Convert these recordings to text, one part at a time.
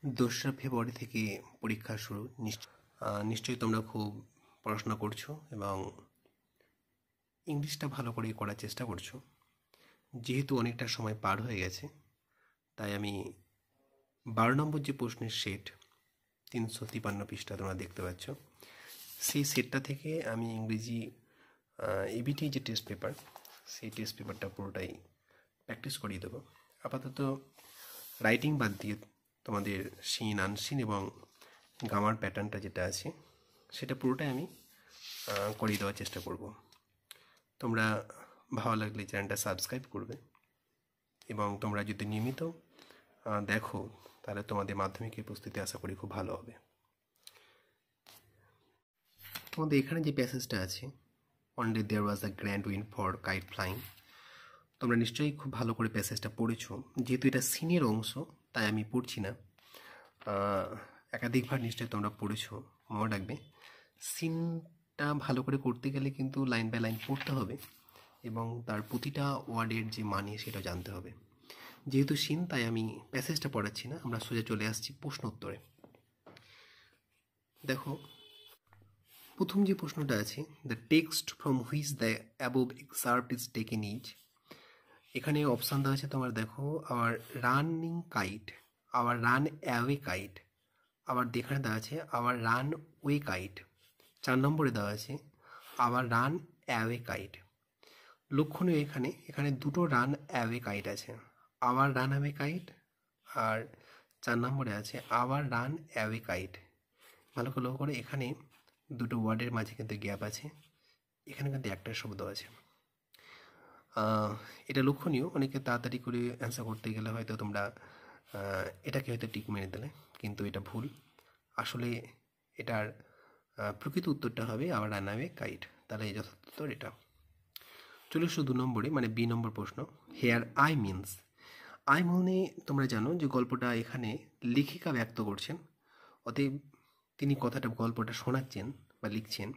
2রা ফেব্রুয়ারি থেকে পরীক্ষা শুরু। নিশ্চয়ই তোমরা খুব পড়াশোনা করছো এবং ইংলিশটা ভালো করে করার চেষ্টা করছো। যেহেতু অনেকটা সময় পার হয়ে গেছে, তাই আমি 12 নম্বর যে প্রশ্নের সেট 353 পৃষ্ঠা তোমরা দেখতে পাচ্ছ, সেই সেটটা থেকে আমি ইংরেজি এবিটি যে টেস্ট পেপার, সেই টেস্ট পেপারটা পুরোটাই প্র্যাকটিস করিয়ে দেবো। আপাতত রাইটিং বাদ দিয়ে তোমাদের সিন, আনসিন এবং গ্রামার প্যাটার্নটা যেটা আছে সেটা পুরোটাই আমি করিয়ে দেওয়ার চেষ্টা করব। তোমরা ভালো লাগলে চ্যানেলটা সাবস্ক্রাইব করবে এবং তোমরা যদি নিয়মিত দেখো তাহলে তোমাদের মাধ্যমিকের প্রস্তুতি আশা করি খুব ভালো হবে। তোমাদের এখানে যে প্যাসেজটা আছে, one day there was a grand wind for kite flying, তোমরা নিশ্চয়ই খুব ভালো করে প্যাসেজটা পড়েছো। যেহেতু এটা সিনের অংশ তাই আমি পড়ছি না, একাধিকবার নিশ্চয়ই তোমরা পড়েছো। মনে রাখবে, সিনটা ভালো করে করতে গেলে কিন্তু লাইন বাই লাইন পড়তে হবে এবং তার প্রতিটা ওয়ার্ডের যে মানে সেটা জানতে হবে। যেহেতু সিন, তাই আমি প্যাসেজটা পড়াচ্ছি না, আমরা সোজা চলে আসছি প্রশ্ন উত্তরে। দেখো, প্রথম যে প্রশ্নটা আছে, the text from which the above extract is taken is. এখানে অপশান দেওয়া আছে তোমার, দেখো, our running kite, our run away kite, আবার এখানে দেওয়া আছে আওয়ার রান ওয়ে কাইট। 4 নম্বরে দেওয়া আছে আওয়ার রান অ্যাওয়ে কাইট। লক্ষণীয় এখানে এখানে দুটো রান অ্যাওয়ে কাইট আছে, আওয়ার রান অ্যাওয়ে কাইট, আর 4 নম্বরে আছে আওয়ার রান অ্যাওয়ে কাইট। ভালো করে লক্ষ্য করে, এখানে দুটো ওয়ার্ডের মাঝে কিন্তু গ্যাপ আছে, এখানে কিন্তু একটা শব্দ আছে। এটা লক্ষণীয়। অনেকে তাড়াতাড়ি করে অ্যান্সার করতে গেলে হয়তো তোমরা এটাকে হয়তো টিক মেরে দিলে, কিন্তু এটা ভুল। আসলে এটার প্রকৃত উত্তরটা হবে আওয়ার রান অ্যাওয়ে কাইট। তাহলে এই যথার্থ উত্তর এটা। চলে এসো 2 নম্বরে, মানে বি নম্বর প্রশ্ন। হেয়ার আই মিনস, আই মানে তোমরা জানো যে গল্পটা এখানে লেখিকা ব্যক্ত করছেন, অতএব তিনি কথাটা গল্পটা শোনাচ্ছেন বা লিখছেন,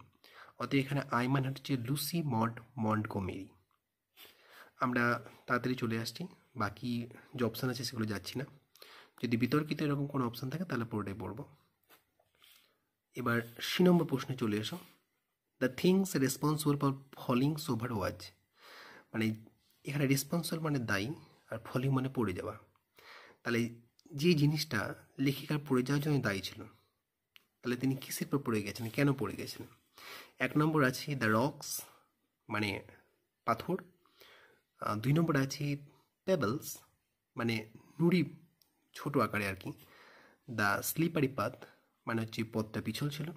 অতএব এখানে আই মানে হচ্ছে লুসি মড মন্টগোমেরি। আমরা তাড়াতাড়ি চলে আসছি, বাকি যে অপশান আছে সেগুলো যাচ্ছি না। যদি বিতর্কিত এরকম কোনো অপশান থাকে তাহলে পুরোটাই পড়ব। এবার সি নম্বর প্রশ্নে চলে এসো। The things responsible for falling sober was, মানে এখানে রেসপন্সিবল মানে দায়ী, আর ফলিং মানে পড়ে যাওয়া। তাহলে যে জিনিসটা লেখিকার পড়ে যাওয়ার জন্য দায়ী ছিল, তাহলে তিনি কিসের পর পড়ে গেছেন, কেন পড়ে গেছেন? 1 নম্বর আছে দ্য রক্স, মানে পাথর। 2 নম্বর আছে পেবলস, মানে নুড়ি, ছোট আকারে আর কি। দ্য স্লিপারি পাথ, মানে হচ্ছে পথটা পিছল ছিল।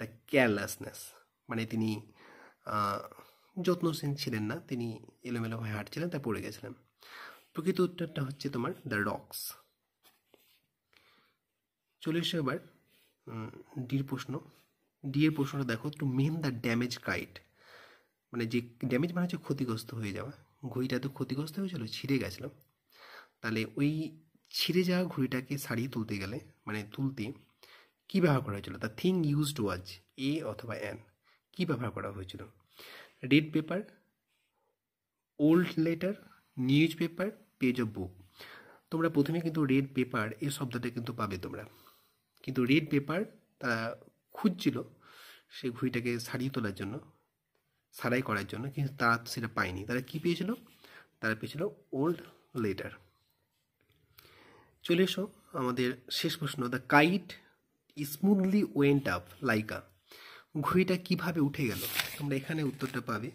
দ্য কেয়ারলেসনেস, মানে তিনি যত্নশীল ছিলেন না, তিনি এলোমেলো হয়ে হাঁটছিলেন, তাই পড়ে গেছিলেন। প্রকৃত উত্তরটা হচ্ছে তোমার দ্য রক্স। চলে এসো এবার ডির প্রশ্ন। ডি এর প্রশ্নটা দেখো, to mend the damage kite, মানে যে ড্যামেজ মানে হচ্ছে ক্ষতিগ্রস্ত হয়ে যাওয়া। ঘড়িটা তো ক্ষতিগ্রস্ত হয়েছিল, ছিঁড়ে গেছিলো, তাহলে ওই ছিঁড়ে যাওয়া ঘড়িটাকে সারিয়ে তুলতে গেলে, মানে তুলতে কী ব্যবহার করা হয়েছিল? দ্য থিং ইউজড ওয়াজ এ অথবা অ্যান। কী ব্যবহার করা হয়েছিল? Red paper, old letter, news paper, page of book. তোমরা প্রথমে কিন্তু রেড পেপার এই শব্দটা কিন্তু পাবে তোমরা, কিন্তু রেড পেপার তারা খুঁজছিল সেই ঘড়িটাকে সারিয়ে তোলার জন্য, সারাই করার জন্য, কিন্তু তারা সেটা পায়নি। তারা কী পেয়েছিল? তারা পেয়েছিল ওল্ড লেটার। চলে এসো আমাদের শেষ প্রশ্ন। The kite smoothly went up like a, ঘড়িটা কিভাবে উঠে গেল? তোমরা এখানে উত্তরটা পাবে।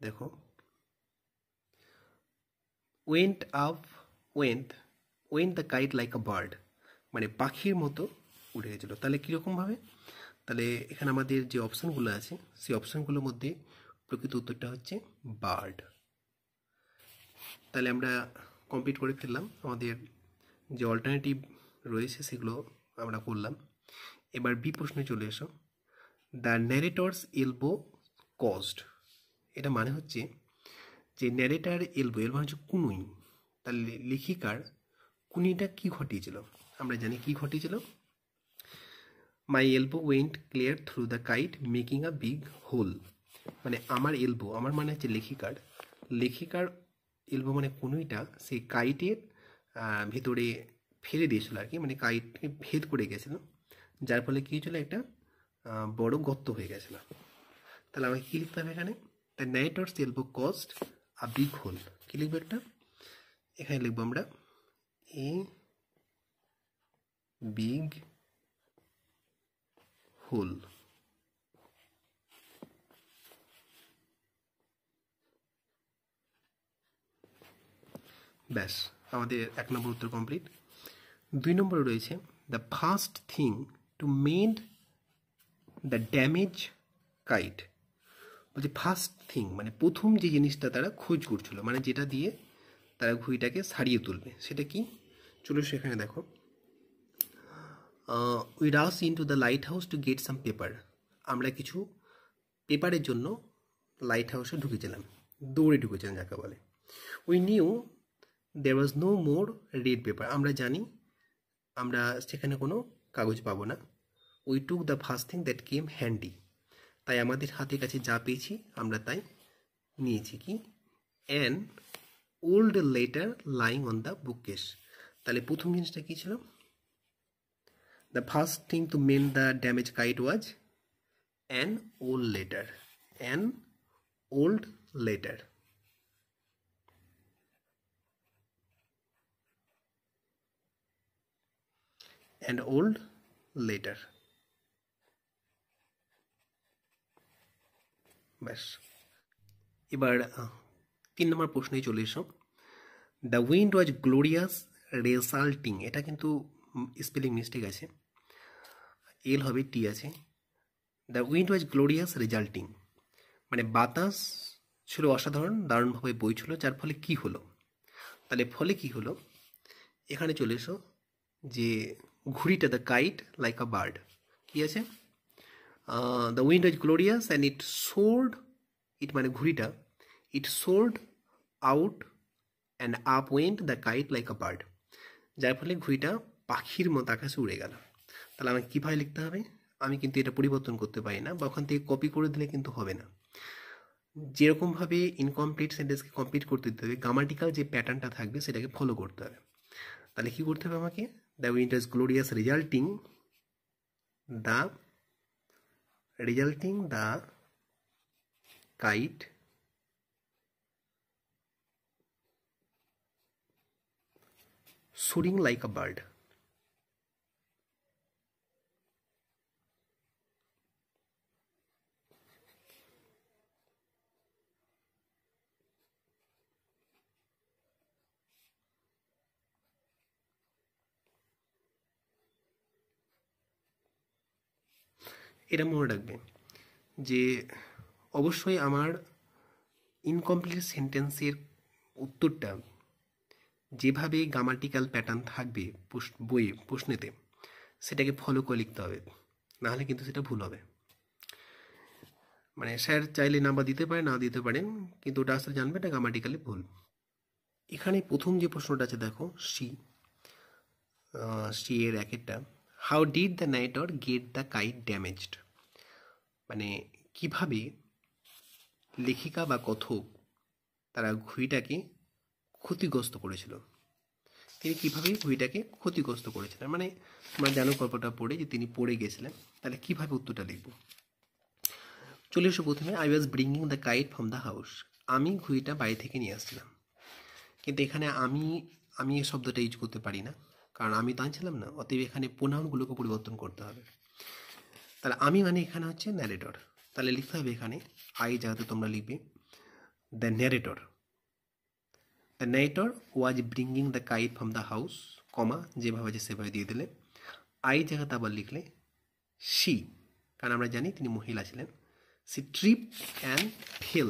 দেখো, went up, went the kite like a bird, মানে পাখির মতো উঠে গেছিলো। তাহলে কীরকমভাবে? তাহলে এখানে আমাদের যে অপশানগুলো আছে সেই অপশানগুলোর মধ্যে প্রকৃত উত্তরটা হচ্ছে বার্ড। তাহলে আমরা কমপ্লিট করে ফেললাম, আমাদের যে অল্টারনেটিভ রয়েছে সেগুলো আমরা করলাম। এবার বি প্রশ্নে চলে এসো। দ্য ন্যারেটরস এলবো কজড, এটা মানে হচ্ছে যে ন্যারেটার এলবো, এলবো হচ্ছে কুনুই, তাহলে লেখিকার কুনিটা কি ঘটিয়েছিল? আমরা জানি কি ঘটিয়েছিল। My elbow went clear through the kite making a big hole, মানে আমার এলবো, আমার মানে হচ্ছে লেখিকার এলবো মানে কুনুইটা সেই কাইটের ভিতরে ফেলে দিয়েছিল আর কি, মানে কাইটকে ভেদ করে গেছিল, যার ফলে কী হয়েছিল, একটা বড় গর্ত হয়ে গেছিল। তাহলে আমাকে কী লিখতে হবে এখানে, the narrator's elbow cost a big hole. কী লিখবো একটা, এখানে লিখবো আমরা এ বিগ হোল। ব্যাস, আমাদের 1 নম্বর উত্তর কমপ্লিট। 2 নম্বরে রয়েছে the first thing to made the damage kite. বলছে ফার্স্ট থিং মানে প্রথম যে জিনিসটা তারা খোঁজ করছিল, মানে যেটা দিয়ে তারা ঘুড়িটাকে সারিয়ে তুলবে, সেটা কি, চলো সেখানে দেখো। We rush into the lighthouse to get some paper. আমরা কিছু পেপারের জন্য লাইট হাউসে ঢুকেছিলাম, দৌড়ে ঢুকেছিলাম যাকে বলে। We knew there was no more red paper. আমরা জানি আমরা সেখানে কোনো কাগজ পাবো না। We took the first thing that came handy. তাই আমাদের হাতের কাছে যা পেয়েছি আমরা তাই নিয়েছি, কি, an old letter lying on the bookcase. তাহলে প্রথম জিনিসটা কী ছিল, the first thing to mend the damage kite was an old letter. An old letter. And old letter. ব্যাস, এবার 3 নম্বর প্রশ্নেই চলে এসো। The wind was glorious resulting. এটা কিন্তু স্পেলিং মিস্টেক আছে, এল হবে টি আছে। The wind was glorious resulting মানে বাতাস ছিল অসাধারণ, দারুণভাবে বইছিল, যার ফলে কি হলো, তাহলে ফলে কি হলো, এখানে চলে এসো যে ঘুড়িটা, the kite like a bird, কি আছে, the wind was glorious and it soared, it মানে ঘুড়িটা, it soared out and up went the kite like a bird, যার ফলে ঘুড়িটা পাখির মতো আকাশে উড়ে গেল। তাহলে আমাকে কীভাবে লিখতে হবে, আমি কিন্তু এটা পরিবর্তন করতে পারি না, বা ওখান থেকে কপি করে দিলে কিন্তু হবে না। যেরকমভাবে ইনকমপ্লিট সেন্টেন্সকে কমপ্লিট করতে দিতে হবে, গ্রামাটিক্যাল যে প্যাটার্নটা থাকবে সেটাকে ফলো করতে হবে। তাহলে কী করতে হবে আমাকে, the wind was glorious resulting the kite soaring like a bird. এটা মনে রাখবে যে অবশ্যই আমার ইনকমপ্লিট সেন্টেন্সের উত্তরটা যেভাবে গ্রামাটিক্যাল প্যাটার্ন থাকবে বইয়ে প্রশ্নেতে, সেটাকে ফলো করে লিখতে হবে, নাহলে কিন্তু সেটা ভুল হবে। মানে স্যার চাইলে নাম্বার দিতে পারে, না দিতে পারেন, কিন্তু ওটা আসলে জানবে এটা গ্রামাটিক্যালি ভুল। এখানে প্রথম যে প্রশ্নটা আছে দেখো, সি এর একটা, how did the narrator get the kite damaged, মানে কিভাবে লেখিকা বা কথক তারা ঘুড়িটাকে ক্ষতিগ্রস্ত করেছিল, তিনি কীভাবে ঘুড়িটাকে ক্ষতিগ্রস্ত করেছিলেন, মানে আমরা জানো গল্পটা পড়ে যে তিনি পড়ে গেছিলেন। তাহলে কীভাবে উত্তরটা লিখব, চলে এসো প্রথমে, I was bringing the kite from the house. আমি ঘুড়িটা বাড়ি থেকে নিয়ে আসছিলাম, কিন্তু এখানে আমি এই শব্দটা ইউজ করতে পারি না, কারণ আমি তো আনছিলাম না, অতএব এখানে প্রোনাউনগুলোকে পরিবর্তন করতে হবে। তাহলে আমি মানে এখানে হচ্ছে ন্যারেটর, তাহলে লিখতে হবে এখানে আই জায়গাতে তোমরা লিখবে the narrator. The narrator was bringing the kite from the house, comma যেভাবে আছে সেভাবে দিয়ে দিলে, আই জায়গাতে আবার লিখলে শি, কারণ আমরা জানি তিনি মহিলা ছিলেন, she trip and fell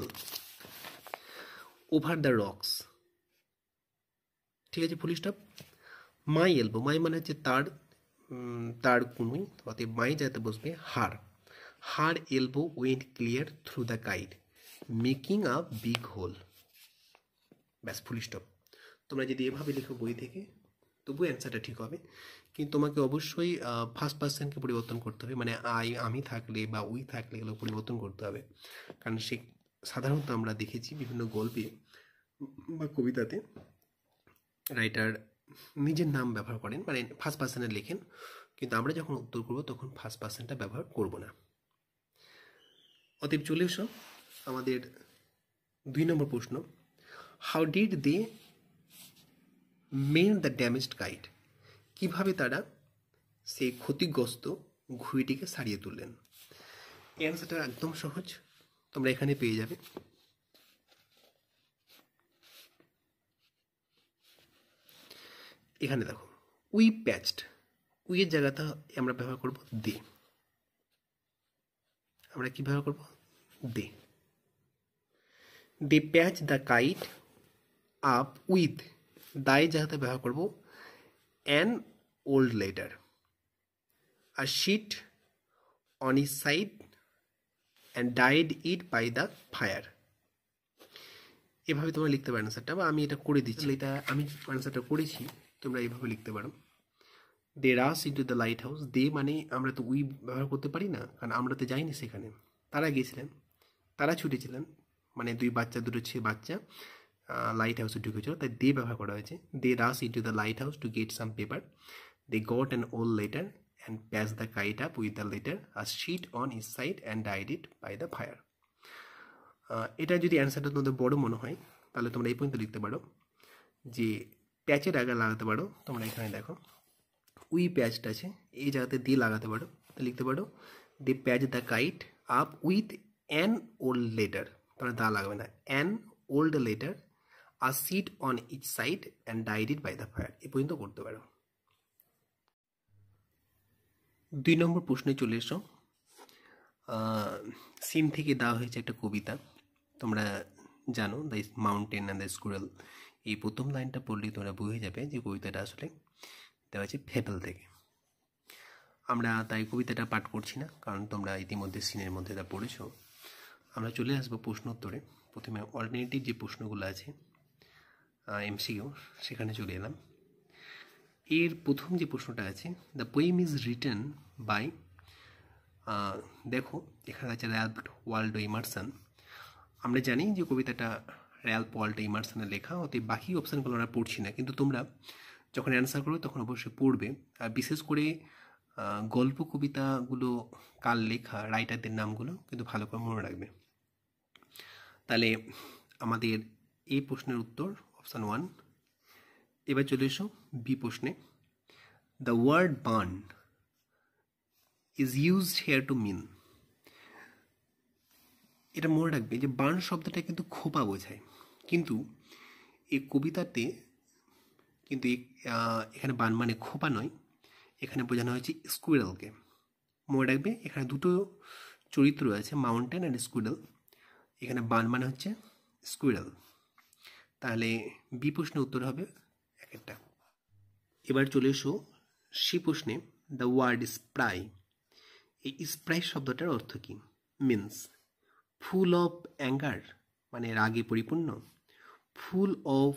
over the rocks, ঠিক আছে, ফুল স্টপ। মাই এলবো, মাই মানে হচ্ছে তার কুনুই, অতএব মাই যাতে বসবে her elbow went clear through the kite making a big hole, ব্যাস ফুল স্টপ। তোমরা যদি এভাবে লেখো বই থেকে তবু অ্যান্সারটা ঠিক হবে, কিন্তু তোমাকে অবশ্যই ফার্স্ট পার্সনকে পরিবর্তন করতে হবে, মানে আমি থাকলে বা উই থাকলে এগুলো পরিবর্তন করতে হবে, কারণ সে সাধারণত আমরা দেখেছি বিভিন্ন গল্পে বা কবিতাতে রাইটার নিজের নাম ব্যবহার করেন, মানে ফার্স্ট পার্সনে লেখেন, কিন্তু আমরা যখন উত্তর করব তখন ফার্স্ট পার্সনটা ব্যবহার করব না। অতএব চলে এসো আমাদের 2 নম্বর প্রশ্ন, how did they mend the damaged kite? কিভাবে তারা সেই ক্ষতিগ্রস্ত ঘুড়িটিকে সারিয়ে তুললেন? এই অ্যান্সারটা একদম সহজ, তোমরা এখানে পেয়ে যাবে। এখানে দেখো, উই প্যাচড, উইয়ের জায়গাটা আমরা ব্যবহার করব দে। আমরা কি ব্যবহার করব? দে। They patch the kite up with, their জায়গাতে ব্যবহার করব অ্যান ওল্ড লেটার, আর sheet on his side and ডাইড ইট বাই দ্য ফায়ার। এভাবে তোমরা লিখতে পারো অ্যান্সারটা, বা আমি এটা করে দিচ্ছি, এটা আমি অ্যান্সারটা করেছি, তোমরা এইভাবে লিখতে পারো। দে rush into the light house, দে মানে আমরা তো উই ব্যবহার করতে পারি না, কারণ আমরা তো যাইনি সেখানে, তারা গিয়েছিলেন, তারা ছুটেছিলেন, মানে দুটো বাচ্চা লাইট হাউসে ঢুকেছিল, তাই দে ব্যবহার করা হয়েছে। They rush into the lighthouse to get some paper, they got an old letter and patch the kite up with the letter আর sheet on his side and ডাইড ইট বাই দ্য ফায়ার। এটা যদি অ্যান্সারটা তোমাদের বড় মনে হয় তাহলে তোমরা এই পর্যন্ত লিখতে পারো, যে প্যাচের আগে লাগাতে পারো, তোমরা এখানে দেখো উই প্যাচটা আছে, এই জায়গাতে দিয়ে লাগাতে পারো, লিখতে পারো they patch the kite up with an old letter, তোমরা দা লাগবে না, অ্যান ওল্ড লেটার আর sheet on each side and ডাইড ইট বাই দ্য ফায়ার, এ পর্যন্ত করতে পারো। 2 নম্বর প্রশ্নে চলে এসো। সিন থেকে দেওয়া হয়েছে একটা কবিতা, তোমরা জানো the mountain and the squirrel, এই প্রথম লাইনটা পড়লেই তোমরা বুঝে যাবে যে কবিতাটা আসলে দেওয়া হয়েছে ফেবল থেকে। আমরা তাই কবিতাটা পাঠ করছি না, কারণ তোমরা ইতিমধ্যে সিনের মধ্যে তা পড়েছো। আমরা চলে আসবো প্রশ্ন উত্তরে। প্রথমে অল্টারনেটিভ যে প্রশ্নগুলো আছে এমসিকিউ, সেখানে চলে এলাম। এর প্রথম যে প্রশ্নটা আছে, the poem is written by, দেখো এখানে আছে র্যালফ ওয়ালডো ইমারসন। আমরা জানি যে কবিতাটা র্যালফ ওয়ালডো ইমারসনের লেখা, অতএব বাকি অপশানগুলো আমরা পড়ছি না, কিন্তু তোমরা যখন অ্যান্সার করবে তখন অবশ্যই পড়বে। আর বিশেষ করে গল্প কবিতাগুলো কার লেখা, রাইটারদের নামগুলো কিন্তু ভালো করে মনে রাখবে। তাহলে আমাদের এই প্রশ্নের উত্তর অপশান 1। এবার চলে এসো বি প্রশ্নে, the word burn is used here to mean. এটা মনে রাখবে যে বার্ন শব্দটা কিন্তু খোপা বোঝায়, কিন্তু এই কবিতাতে কিন্তু এখানে বার্ন মানে খোপা নয়, এখানে বোঝানো হয়েছে স্কুইরেলকে। মনে রাখবে এখানে দুটো চরিত্র আছে, মাউন্টেন অ্যান্ড স্কুইরেল, এখানে বার্ন মানে হচ্ছে স্কুইরেল। তাহলে বি প্রশ্নের উত্তর হবে একটা। এবার চলে এসো সি প্রশ্নে, দ্য ওয়ার্ড স্প্রাই। এই স্প্রাই শব্দটার অর্থ কী? মিন্স ফুল অফ অ্যাঙ্গার মানে রাগে পরিপূর্ণ, ফুল অফ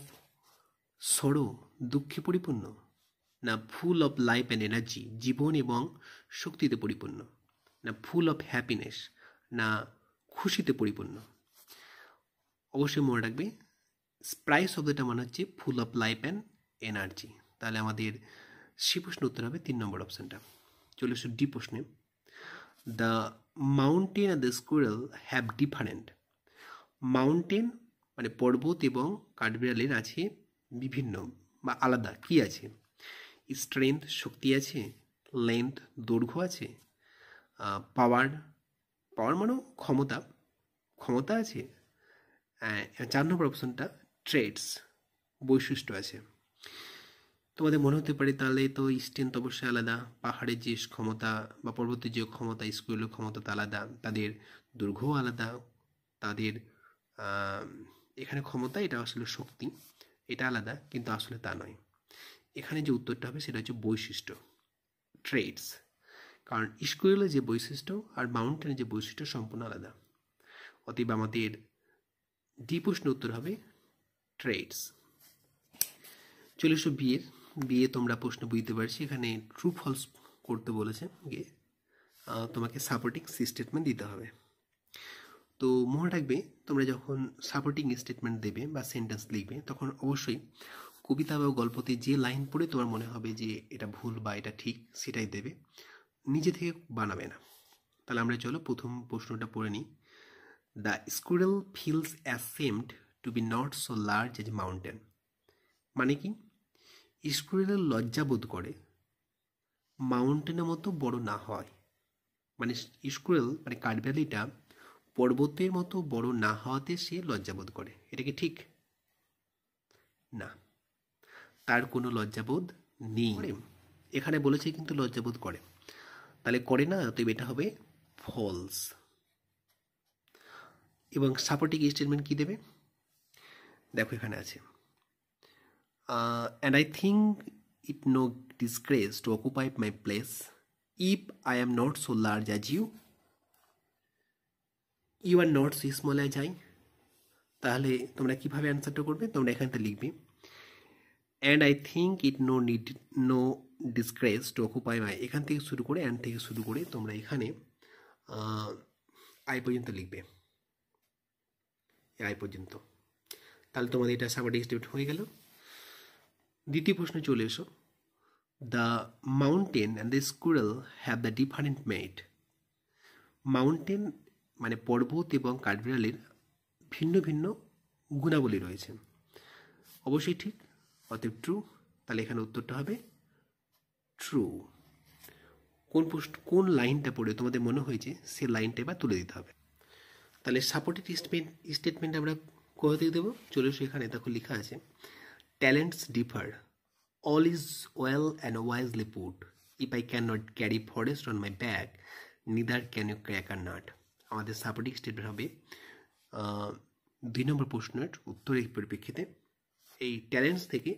সরো দুঃখে পরিপূর্ণ, না full of life and energy জীবন এবং শক্তিতে পরিপূর্ণ, না ফুল অফ হ্যাপিনেস না খুশিতে পরিপূর্ণ? অবশ্যই মনে রাখবে স্প্রাই শব্দটা মানে হচ্ছে ফুল অফ লাইফ অ্যান্ড এনার্জি। তাহলে আমাদের সি প্রশ্ন উত্তর হবে 3 নম্বর অপশানটা। চলে এসো ডি প্রশ্নে, the mountain and the squirrel have different. Mountain মানে পর্বত এবং কাঠবিড়ালের আছে বিভিন্ন বা আলাদা কি আছে? স্ট্রেংথ শক্তি আছে, লেন্থ দৈর্ঘ্য আছে, পাওয়ার মানেও ক্ষমতা আছে, 4 নম্বর অপশনটা ট্রেডস বৈশিষ্ট্য আছে। তোমাদের মনে হতে পারে তাহলে তো স্ট্রেংথ অবশ্যই আলাদা, পাহাড়ের যে ক্ষমতা বা পর্বতের যে ক্ষমতা, স্কুলের ক্ষমতা তো আলাদা, তাদের দৈর্ঘ্যও আলাদা, তাদের এখানে ক্ষমতা এটা আসলে শক্তি, এটা আলাদা, কিন্তু আসলে তা নয়। এখানে যে উত্তরটা হবে সেটা হচ্ছে বৈশিষ্ট্য, ট্রেডস। কারণ স্কুলের যে বৈশিষ্ট্য আর মাউন্টেনের যে বৈশিষ্ট্য সম্পূর্ণ আলাদা। অতএব আমাদের ডি প্রশ্ন উত্তর হবে ট্রেডস। চলে এসো বিয়ে তোমরা প্রশ্ন বুঝতে পারছি, এখানে ট্রু ফলস করতে বলেছে, তোমাকে সাপোর্টিং স্টেটমেন্ট দিতে হবে। তো মনে রাখবে তোমরা যখন সাপোর্টিং স্টেটমেন্ট দেবে বা সেন্টেন্স লিখবে তখন অবশ্যই কবিতা বা গল্পতে যে লাইন পড়ে তোমার মনে হবে যে এটা ভুল বা এটা ঠিক, সেটাই দেবে, নিজে থেকে বানাবে না। তাহলে আমরা চলো প্রথম প্রশ্নটা পড়ে নিই। The squirrel feels assumed to be not so large as mountain. মানে কি? স্কুইরেল লজ্জা বোধ করে মাউন্টেনের মতো বড় না হয়। মানে স্কুইরেল মানে কাঠবিড়ালিটা পর্বতের মতো বড় না হওয়াতে সে লজ্জাবোধ করে। এটা কি ঠিক? না, তার কোনো লজ্জাবোধ নেই। এখানে বলেছে কিন্তু লজ্জাবোধ করে, তাহলে করে না, অতএব এটা হবে ফলস। এবং সাপোর্টিং স্টেটমেন্ট কি দেবে? দেখো এখানে আছে, and I think it no disgrace to occupy my place if I am not so large as you, you are not so small as I. তাহলে তোমরা কিভাবে অ্যান্সারটা করবে? তোমরা এখানটা লিখবে, and I think it no disgrace to occupy my, এখান থেকে শুরু করে অ্যান্ড থেকে শুরু করে তোমরা এখানে আই পর্যন্ত লিখবে, আই পর্যন্ত। তাহলে তোমাদের এটা সাপোর্টিং স্টেটমেন্ট হয়ে গেল। দ্বিতীয় প্রশ্নে চলে এসো। The mountain and the squirrel have the different mate. Mountain মানে পর্বত এবং কাঠবিড়ালির ভিন্ন ভিন্ন গুণাবলী রয়েছে। অবশ্যই ঠিক, অতএব ট্রু। তাহলে এখানে উত্তরটা হবে ট্রু। কোন লাইনটা পড়ে তোমাদের মনে হয়েছে সে লাইনটা এবার তুলে দিতে হবে। তাহলে সাপোর্টিং স্টেটমেন্ট আমরা কোথা থেকে দেবো? চলে এসো এখানে, দেখো লেখা আছে, talents differ, all is well and wisely put, if I cannot carry forest on my back, neither can you crack a nut। আমাদের সাপোর্টিং স্টেটমেন্ট হবে 2 নম্বর প্রশ্নের উত্তরের পরিপ্রেক্ষিতে এই ট্যালেন্টস থেকে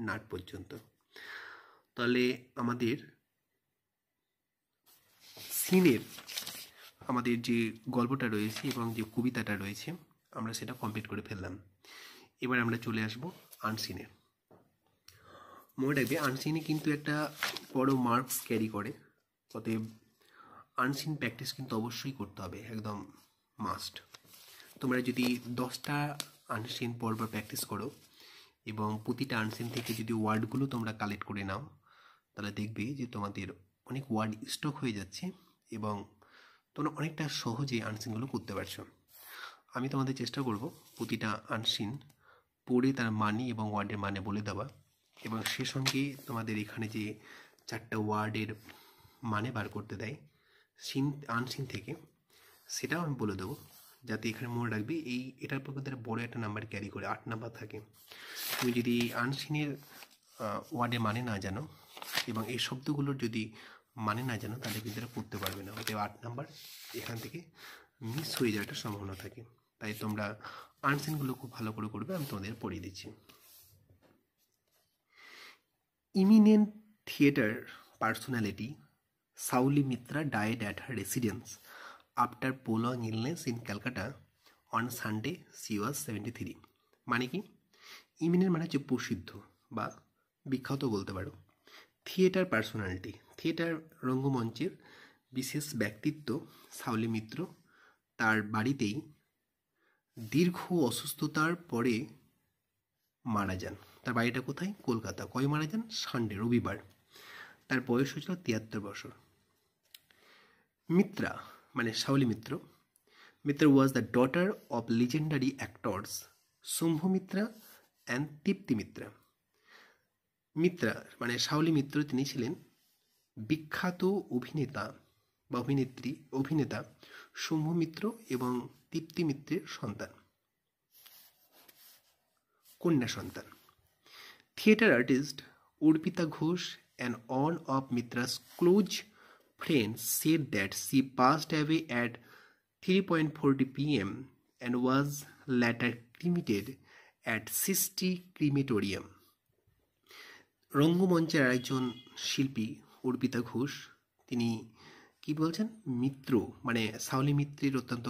নাট পর্যন্ত। তাহলে আমাদের সিনের আমাদের যে গল্পটা রয়েছে এবং যে কবিতাটা রয়েছে আমরা সেটা কমপ্লিট করে ফেললাম। এবার আমরা চলে আসব আনসিনে। মনে রাখবে আনসিনে কিন্তু একটা বড় মার্কস ক্যারি করে, অতএব আনসিন প্র্যাকটিস কিন্তু অবশ্যই করতে হবে, একদম মাস্ট। তোমরা যদি 10টা আনসিন পরপর প্র্যাকটিস করো এবং প্রতিটা আনসিন থেকে যদি ওয়ার্ডগুলো তোমরা কালেক্ট করে নাও, তাহলে দেখবে যে তোমাদের অনেক ওয়ার্ড স্টক হয়ে যাচ্ছে এবং তোমরা অনেকটা সহজেই আনসিনগুলো করতে পারছো। আমি তোমাদের চেষ্টা করব প্রতিটা আনসিন পড়ে তার মানে এবং ওয়ার্ডের মানে বলে দেওয়া, এবং সে সঙ্গে তোমাদের এখানে যে 4টা ওয়ার্ডের মানে বার করতে দেয় আনসিন থেকে, সেটাও আমি বলে দেবো, যাতে এখানে মনে রাখবে এটার পর কিন্তু বড় একটা নাম্বার ক্যারি করে 8 নাম্বার থাকে। তুমি যদি আনসিনের ওয়ার্ডের মানে না জানো এবং এই শব্দগুলোর যদি মানে না জানো, তাহলে কিন্তু এটা করতে পারবে না, অতএব 8 নাম্বার এখান থেকে মিস হয়ে যাওয়ার একটা সম্ভাবনা থাকে। তাই তোমরা আনসিনগুলো খুব ভালো করে করবে, আমি তোমাদের পড়িয়ে দিচ্ছি। Eminent theatre personality Sauli Mitra died at her residence after prolonged illness in Calcutta on Sunday. She was 73. মানে কি? ইমিনেন্ট মানে হচ্ছে প্রসিদ্ধ বা বিখ্যাত বলতে পারো। থিয়েটার পার্সোনালিটি, থিয়েটার রঙ্গমঞ্চের বিশেষ ব্যক্তিত্ব সাউলি মিত্র তার বাড়িতেই দীর্ঘ অসুস্থতার পরে মারা যান। তার বাড়িটা কোথায়? কলকাতা। কবে মারা যান? সানডে, রবিবার। তার বয়স হয়েছিল 73 বছর। মিত্রা মানে Shaoli Mitra, Mitra was the daughter of legendary actors Shambhu Mitra and Tripti Mitra. Mitra মানে শাওলি মিত্র, তিনি ছিলেন বিখ্যাত অভিনেতা বা অভিনেতা শুম্ভ মিত্র এবং তৃপ্তি মিত্রের সন্তান, কন্যা সন্তান। Theatre artist Urpita Ghosh, and one of Mitra's close friends, said that she passed away at 3:40 p.m. and was later cremated at Sisti Crematorium. রঙ্গমঞ্চের আরেকজন শিল্পী অর্পিতা ঘোষ, তিনি কি বলছেন? মিত্র মানে সাউলি মিত্রের অত্যন্ত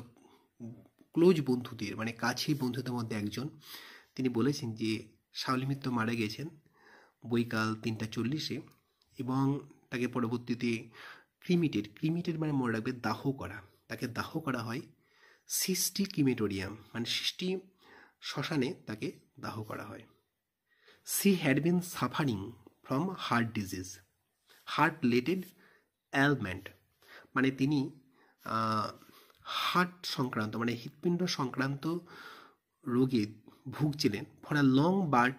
ক্লোজ বন্ধুদের মানে কাছের বন্ধুদের মধ্যে একজন, তিনি বলেছেন যে শাওলি মিত্র মারা গেছেন বৈকাল 3:40 এবং তাকে পরবর্তীতে ক্রিমিটেড মানে মনে রাখবে দাহ করা, তাকে দাহ করা হয় সিস্টি ক্রিমেটোরিয়াম মানে সিস্টি শ্মশানে তাকে দাহ করা হয়। She had been suffering from heart disease, heart related ailment, মানে তিনি হার্ট সংক্রান্ত মানে হৃৎপিণ্ড সংক্রান্ত রোগে ভুগছিলেন। For a long but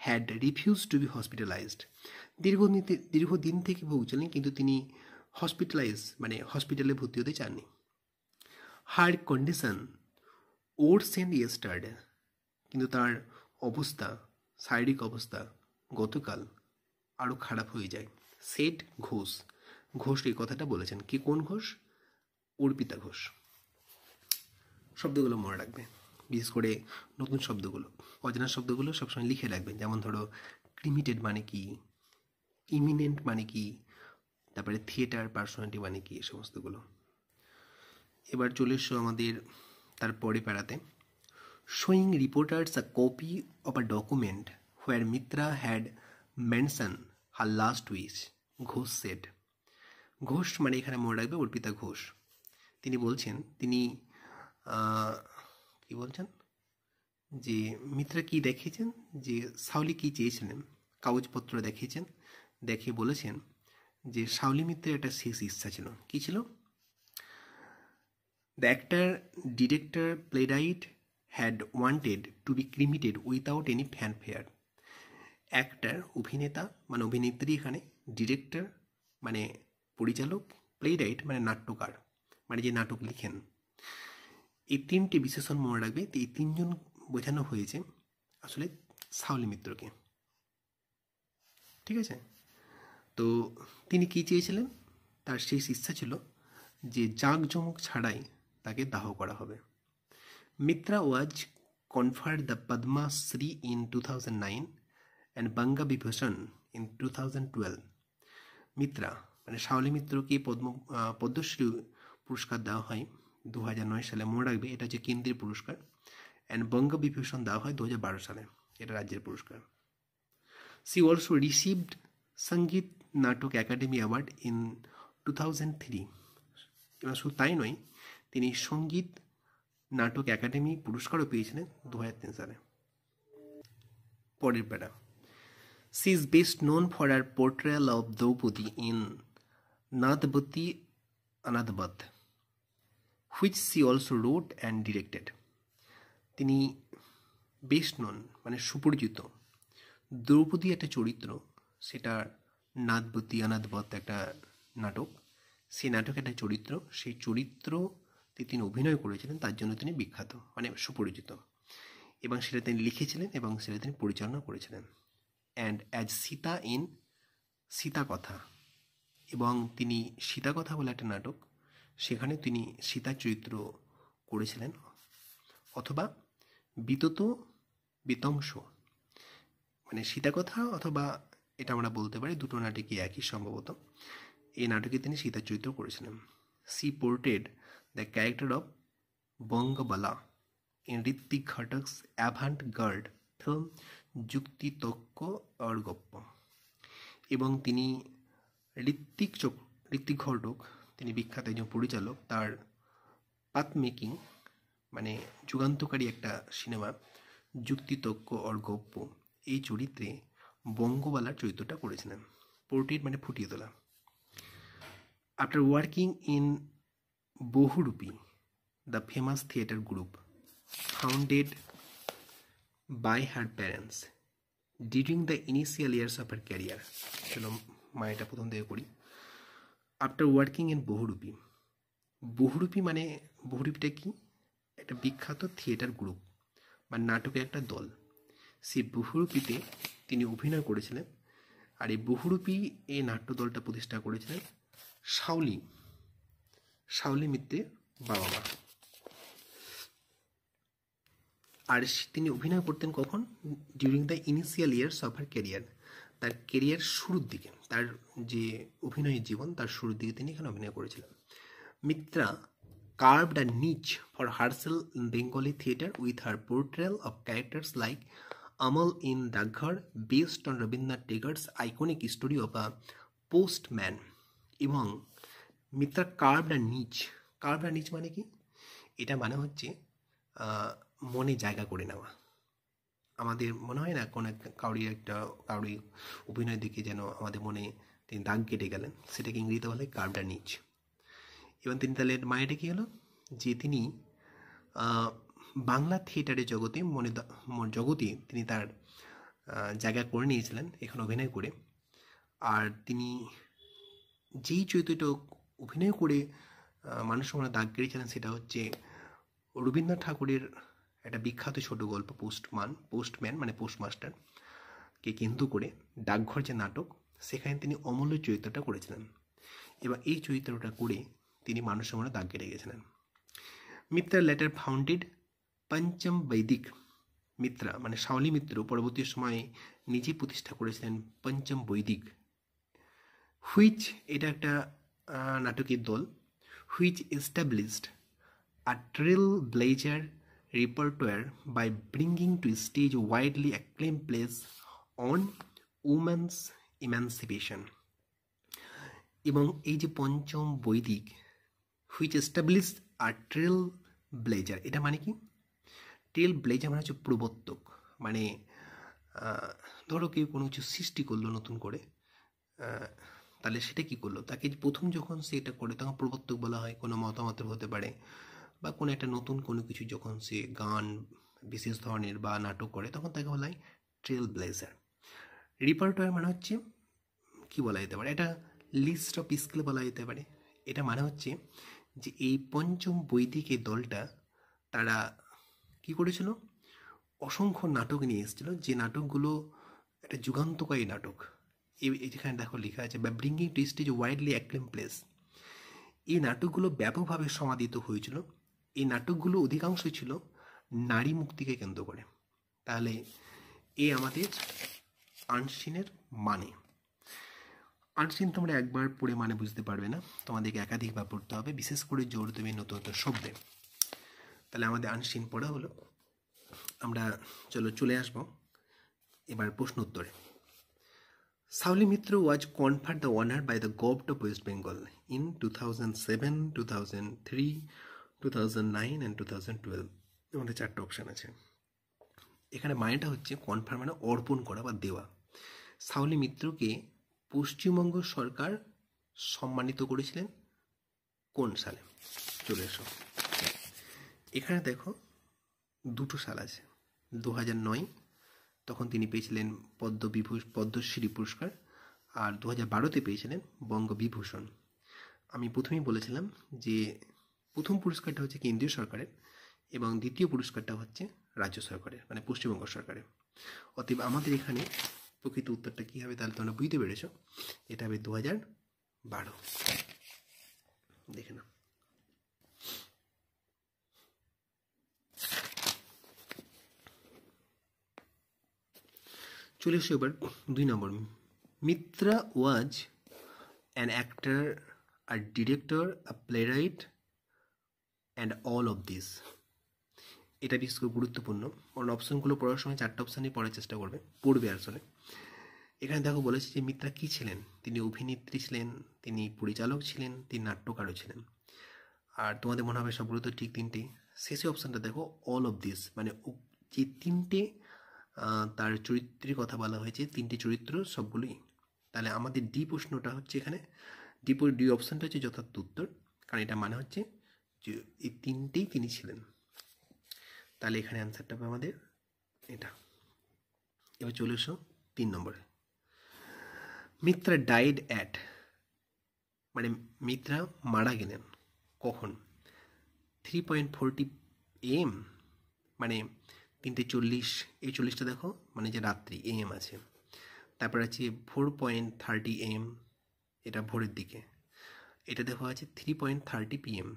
had refuse to be hospitalised, দীর্ঘদিন থেকে ভুগছিলেন কিন্তু তিনি মানে হসপিটালে ভর্তি হতে চাননি। হার কন্ডিশন ওরসেন্ড ইয়েস্টারডে, কিন্তু তার অবস্থা, শারীরিক অবস্থা গতকাল আরও খারাপ হয়ে যায়। সেট ঘোষ, ঘোষ এই কথাটা বলেছেন। কি, কোন ঘোষ? অর্পিতা ঘোষ। শব্দগুলো মনে রাখবে, বিশেষ করে নতুন শব্দগুলো, অজানা শব্দগুলো সবসময় লিখে রাখবেন। যেমন ধরো ক্রিমিটেড মানে কি, ইমিনেন্ট মানে কি, তারপরে থিয়েটার পার্সোনালিটি মানে কি, এই সমস্তগুলো। এবার চলে এসো আমাদের তারপরে প্যারাতে। Showing reporters a copy of a document where Mitra had mention her last wish, Ghosh said. Ghosh মানে এখানে মনে রাখবে অর্পিতা ঘোষ। তিনি বলছেন, তিনি কি বলছেন যে মিত্রা কি দেখিয়েছেন, যে সাউলি কি চেয়েছিলেন, কাগজপত্র দেখিয়েছেন, দেখে বলেছেন যে সাউলি মিত্রের একটা শেষ ইচ্ছা ছিল। কি ছিল? The actor, director, playwright had wanted to be cremated without any fanfare. Actor অভিনেতা মানে অভিনেত্রী, এখানে ডিরেক্টর মানে পরিচালক, প্লেরাইট মানে নাট্যকার মানে যে নাটক লিখেন। এই তিনটি বিশেষণ মনে রাখবে। এই তিনজন বোঝানো হয়েছে আসলে সাউলি মিত্রকে। ঠিক আছে? তো তিনি কি চেয়েছিলেন? তার শেষ ইচ্ছা ছিল যে জাঁকজমক ছাড়াই তাকে দাহ করা হবে। Mitra was conferred the Padmashri in 2009 and Banga Bibhushan in 2012। Mitra মানে সাউলি মিত্রকে পদ্মশ্রী পুরস্কার দেওয়া হয় 2009 সালে, মনে রাখবে এটা হচ্ছে কেন্দ্রীয় পুরস্কার। অ্যান্ড বঙ্গ বিভূষণ দেওয়া হয় 2012 সালে, এটা রাজ্যের পুরস্কার। সি অলসো রিসিভড সঙ্গীত নাটক একাডেমি অ্যাওয়ার্ড ইন 2003। এবার শুধু তাই নয়, তিনি সঙ্গীত নাটক একাডেমি পুরস্কারও পেয়েছিলেন 2003 সালে। পরের para, she is best known for her portrayal of Draupadi in Nathabati Anathabat, which she also wrote and directed. তিনি বেস্ট নোন মানে সুপরিচিত দ্রৌপদী একটা চরিত্র, সেটা নাদবতী অনাদবত একটা নাটক, সেই নাটক একটা চরিত্র, সেই চরিত্রতে তিনি অভিনয় করেছিলেন, তার জন্য তিনি বিখ্যাত মানে সুপরিচিত, এবং সেটা তিনি লিখেছিলেন এবং সেটা তিনি পরিচালনা করেছিলেন। And as Sita in Sita কথা, এবং তিনি সীতা কথা বলে একটা নাটক, সেখানে তিনি সীতা চরিত্র করেছিলেন, অথবা বিতত বিতংশ মানে সীতা কথা, অথবা এটা আমরা বলতে পারি দুটো নাটকই একই সম্ভবত। এই নাটকে তিনি সীতা চরিত্র করেছিলেন। She portrayed the character of Bangabala in Ritwik Ghatak's avant garde film Juktitakko Aar Gappo, এবং তিনি ঋত্বিক ঘটক, তিনি বিখ্যাত একজন পরিচালক, তার পাথ মেকিং মানে যুগান্তকারী একটা সিনেমা যুক্তিতক্ক আর গপ্প, এই চরিত্রে বঙ্গবালার চরিত্রটা করেছিলেন। পোর্ট্রেট মানে ফুটিয়ে তোলা। After working in Bahurupi, the famous theatre group founded by her parents during the initial years of her career. চলো এটা প্রথম থেকে করি। আফটার ওয়ার্কিং ইন বহুরূপী, বহুরূপী মানে বহুরূপীটা কি? একটা বিখ্যাত থিয়েটার গ্রুপ বা নাটকের একটা দল। সেই বহুরূপীতে তিনি অভিনয় করেছিলেন, আর এই বহুরূপী এই নাট্যদলটা প্রতিষ্ঠা করেছিলেন সাউলি মিত্রের বাবা মা। আর তিনি অভিনয় করতেন কখন? During the initial years of her career, তার ক্যারিয়ার শুরুর দিকে, তার যে অভিনয়ের জীবন তার শুরুর দিকে তিনি এখানে অভিনয় করেছিলেন। Mitra carved a niche for herself in Bengali theatre with her portrayal of characters like Amal in Dagghar, based on Rabindranath Tagore's iconic story of a postman. এবং মিত্রা carved a niche মানে কি? এটা মানে হচ্ছে মনে জায়গা করে নেওয়া। আমাদের মনে হয় না কোনো কাউরি অভিনয় দেখে যেন আমাদের মনে তিনি দাগ কেটে গেলেন, সেটাকে ইংরেজিতে বলে কার্ভড নিচ। এবং তিনি তাহলে মানেটা কী হলো, যে তিনি বাংলা থিয়েটারের জগতে তিনি তার জায়গা করে নিয়েছিলেন এখানে অভিনয় করে। আর তিনি যেই চরিত্রটা অভিনয় করে মানুষের মনে দাগ কেড়েছিলেন সেটা হচ্ছে রবীন্দ্রনাথ ঠাকুরের একটা বিখ্যাত ছোট গল্প পোস্টম্যান মানে পোস্টমাস্টার কে কেন্দ্র করে ডাকঘর যে নাটক, সেখানে তিনি অমূল্য চরিত্রটা করেছিলেন। এবার এই চরিত্রটা করে তিনি মানুষের মনে দাগ কেটে গেছিলেন। মিত্রা লেটার ফাউন্ডেড পঞ্চম বৈদিক। মিত্রা মানে শাওলি মিত্র পরবর্তী সময়ে নিজে প্রতিষ্ঠা করেছিলেন পঞ্চম বৈদিক, হুইচ এটা একটা নাটকের দল, which established a trailblazer repertoire by bringing to stage widely acclaimed plays on women's emancipation. এবং এই যে পঞ্চম বৈদিক, হুইচ এস্টাবলিশড আ ট্রেলব্লেজার, এটা মানে কি? ট্রেলব্লেজার মানে হচ্ছে প্রবর্তক, মানে ধরো কেউ কোনো কিছু সৃষ্টি করলো নতুন করে, তাহলে সেটা কি করলো, তাকে প্রথম যখন সে এটা করে তখন প্রবর্তক বলা হয়। কোনো মতামতের হতে পারে বা কোনো একটা নতুন কোনো কিছু যখন সে গান বিশেষ ধরনের বা নাটক করে তখন তাকে বলা হয় ট্রেল ব্লেজার। রিপার্টয়ার মানে হচ্ছে কি বলা যেতে পারে, এটা লিস্ট অফ স্কিল বলা যেতে পারে। এটা মানে হচ্ছে যে এই পঞ্চম বৈদিক এই দলটা তারা কি করেছিল, অসংখ্য নাটক নিয়ে এসেছিল, যে নাটকগুলো একটা যুগান্তকারী নাটক। যেখানে দেখো লেখা আছে বা bringing to stage widely acclaim plays. এই নাটকগুলো ব্যাপকভাবে সমাদিত হয়েছিল। এই নাটকগুলো অধিকাংশ ছিল নারী মুক্তিকে কেন্দ্র করে। তাহলে এ আমাদের আনসিনের মানে। আনসিন তোমরা একবার পড়ে মানে বুঝতে পারবে না, তোমাদেরকে একাধিকবার পড়তে হবে, বিশেষ করে জোর দেবে নতুন নতুন শব্দে। তাহলে আমাদের আনসিন পড়া হলো। আমরা চলে আসবো এবার প্রশ্ন উত্তরে। Sauli Mitra was conferred the honor by the Government of West Bengal in 2007, 2003, 2009 and 2012. আমাদের 4টা অপশান আছে। এখানে মানেটা হচ্ছে কনফার মানে অর্পণ করা বা দেওয়া। সাউলি মিত্রকে পশ্চিমবঙ্গ সরকার সম্মানিত করেছিলেন কোন সালে? চলে এসো। এখানে দেখো দুটো সাল আছে। 2009 তখন তিনি পেয়েছিলেন পদ্মশ্রী পুরস্কার, আর 2012তে পেয়েছিলেন বঙ্গবিভূষণ। আমি প্রথমেই বলেছিলাম যে প্রথম পুরস্কারটা হচ্ছে কেন্দ্রীয় সরকারের এবং দ্বিতীয় পুরস্কারটা হচ্ছে রাজ্য সরকারের মানে পশ্চিমবঙ্গ সরকারের। অতএব আমাদের এখানে প্রকৃত উত্তরটা কী হবে তাহলে তোমরা বুঝতে পেরেছ, এটা হবে 2012। দেখে না। চলে এসো এবার 2 নম্বর। Mitra was an actor, a director, a playwright and all of this. এটা বিশেষ করে গুরুত্বপূর্ণ, কারণ অপশনগুলো পড়ার সময় 4টা অপশানই পড়ার চেষ্টা পড়বে আসলে। এখানে দেখো বলেছে যে মিত্রা কী ছিলেন, তিনি অভিনেত্রী ছিলেন, তিনি পরিচালক ছিলেন, তিনি নাট্যকারও ছিলেন। আর তোমাদের মনে হবে সবগুলো তো ঠিক 3টেই। শেষে অপশানটা দেখো অল অফ দিস, মানে যে 3টে তার চরিত্রের কথা বলা হয়েছে, 3টে চরিত্র সবগুলোই। তাহলে আমাদের ডি প্রশ্নটা হচ্ছে এখানে ডি অপশানটা হচ্ছে যথার্থ উত্তর, কারণ এটা মানে হচ্ছে যে এই 3টেই তিনি ছিলেন। তাহলে এখানে অ্যান্সারটা হবে আমাদের এটা। এবার চলে এসো 3 নম্বরে। মিত্রা ডাইড অ্যাট, মানে মিত্রা মারা গেলেন কখন? 3:40 AM, মানে 3:40, এই 40টা দেখো মানে যে রাত্রি AM আছে। তারপর আছে 4:30 AM, এটা ভোরের দিকে। এটা দেখো আছে 3:30 PM,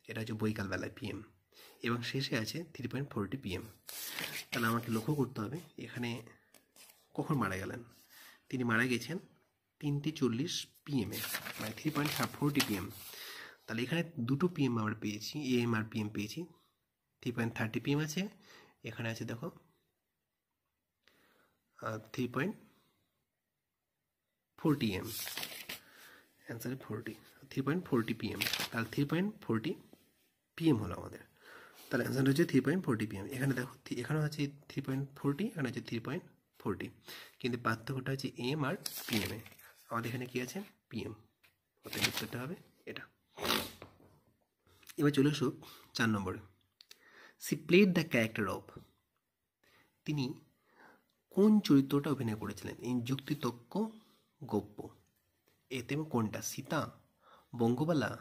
এটা হচ্ছে বৈকালবেলায় PM, এবং শেষে আছে 3:40 PM। তাহলে আমাকে লক্ষ্য করতে হবে এখানে কখন মারা গেলেন। তিনি মারা গেছেন 3:40 PM, মানে 3:40 PM। তাহলে এখানে দুটো PM আমরা পেয়েছি, AM আর PM পেয়েছি। 3:30 PM আছে, এখানে আছে দেখো 3:40 AM, অ্যান্সার 3:40 PM। তাহলে 3:40 PM হলো আমাদের। তাহলে অ্যান্সার হচ্ছে 3.40 PM। এখানে দেখো এখানে আছে 3.40, এখানে আছে 3.40, কিন্তু পার্থক্যটা হচ্ছে এম আর PM এ। আমাদের এখানে কি আছে? PM। অতএব উত্তরটা হবে এটা। এবার চলে এসো 4 নম্বরে। She played the character of, তিনি কোন চরিত্রটা অভিনয় করেছিলেন? এই যুক্তিতক্ক গপ্প, এতে কোনটা? সীতা, বঙ্গবালা,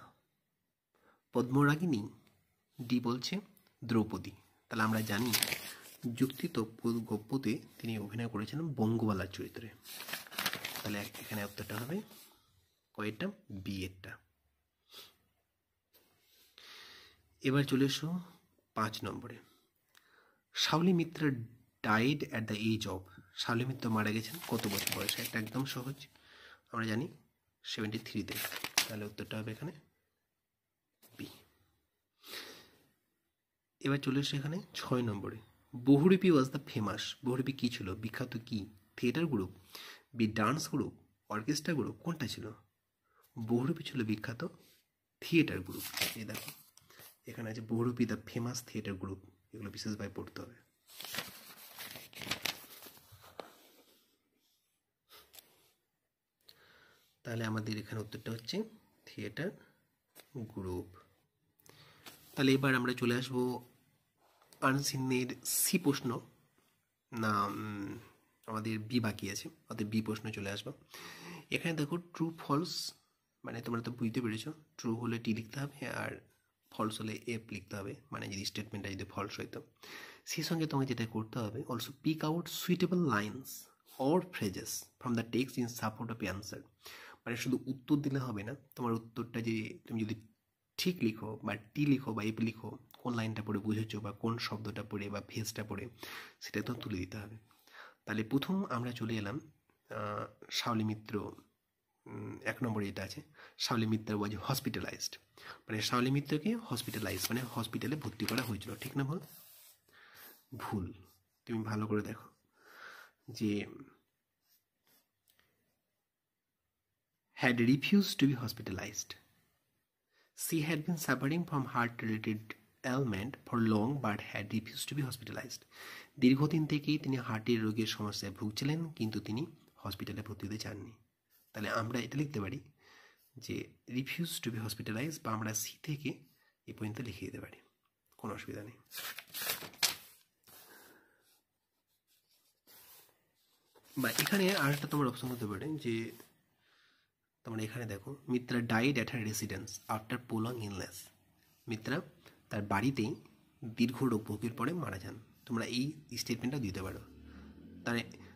পদ্মরাগিনী, ডি বলছে দ্রৌপদী। তাহলে আমরা জানি যুক্তিতক্ক গপ্পতে তিনি অভিনয় করেছিলেন বঙ্গবালার চরিত্রে। তাহলে এখানে উত্তরটা হবে কয়েকটা? বি এরটা। এবার চলে এসো 5 নম্বরে। Shaoli Mitra died at the age of, Shaoli Mitra মারা গেছেন কত বছর বয়সে? এটা একদম সহজ, আমরা জানি 73-তে। তাহলে উত্তরটা হবে এখানে বি। এবার চলে এসো এখানে 6 নম্বরে। বহুরূপী ওয়াজ দ্য ফেমাস, বহুরূপী কী ছিল? বিখ্যাত কি? Theatre group, B dance group, orchestra group, কোনটা ছিল? বহুরূপী ছিল বিখ্যাত থিয়েটার গ্রুপ। এই দেখো এখানে আছে Bohurupee the famous theatre group, এগুলো বিশেষভাবে পড়তে হবে। তাহলে আমাদের এখানে উত্তরটা হচ্ছে থিয়েটার গ্রুপ। তাহলে এবার আমরা চলে আসবো আনসিনের সি প্রশ্ন, না আমাদের বি বাকি আছে, অর্থাৎ বি প্রশ্ন চলে আসবো। এখানে দেখো ট্রু ফলস, মানে তোমরা তো বুঝতে পেরেছো, ট্রু হলে টি লিখতে হবে আর ফলস হলে এফ লিখতে হবে, মানে যদি স্টেটমেন্টটা যদি ফলস হইতো। সেই সঙ্গে তোমাকে যেটা করতে হবে, also pick out suitable lines or phrases from the text in support of answer. মানে শুধু উত্তর দিলে হবে না, তোমার উত্তরটা যে তুমি যদি ঠিক লিখো বা টি লিখো বা এফ লিখো, কোন লাইনটা পড়ে বুঝেছো বা কোন শব্দটা পড়ে বা ফেজটা পড়ে, সেটা তো তুলে দিতে হবে। তাহলে প্রথম আমরা চলে এলাম শাওলি মিত্র, 1 নম্বরে এটা আছে, শাওলি মিত্র ওয়াজ হসপিটালাইজড, মানে শাওলি মিত্রকে হসপিটালাইজ মানে হসপিটালে ভর্তি করা হয়েছিল। ঠিক না ভুল? ভুল। তুমি ভালো করে দেখো যে had refused to be hospitalized. She had been suffering from heart-related ailment for long but had refused to be hospitalized. দীর্ঘদিন থেকেই তিনি হার্টের রোগের সমস্যায় ভুগছিলেন, কিন্তু তিনি হসপিটালে ভর্তি হতে চাননি। তাহলে আমরা এটা লিখতে পারি যে রিফিউজ টু বি হসপিটালাইজ, বা আমরা সি থেকে এ পর্যন্ত লিখে দিতে পারি, কোনো অসুবিধা নেই। বা এখানে আরেকটা তোমার অপশন হতে পারে যে তোমরা এখানে দেখো Mitra died at her residence after prolong illness, Mitra তার বাড়িতেই দীর্ঘ রোগ ভোগের পরে মারা যান। তোমরা এই স্টেটমেন্টটা দিতে পারো।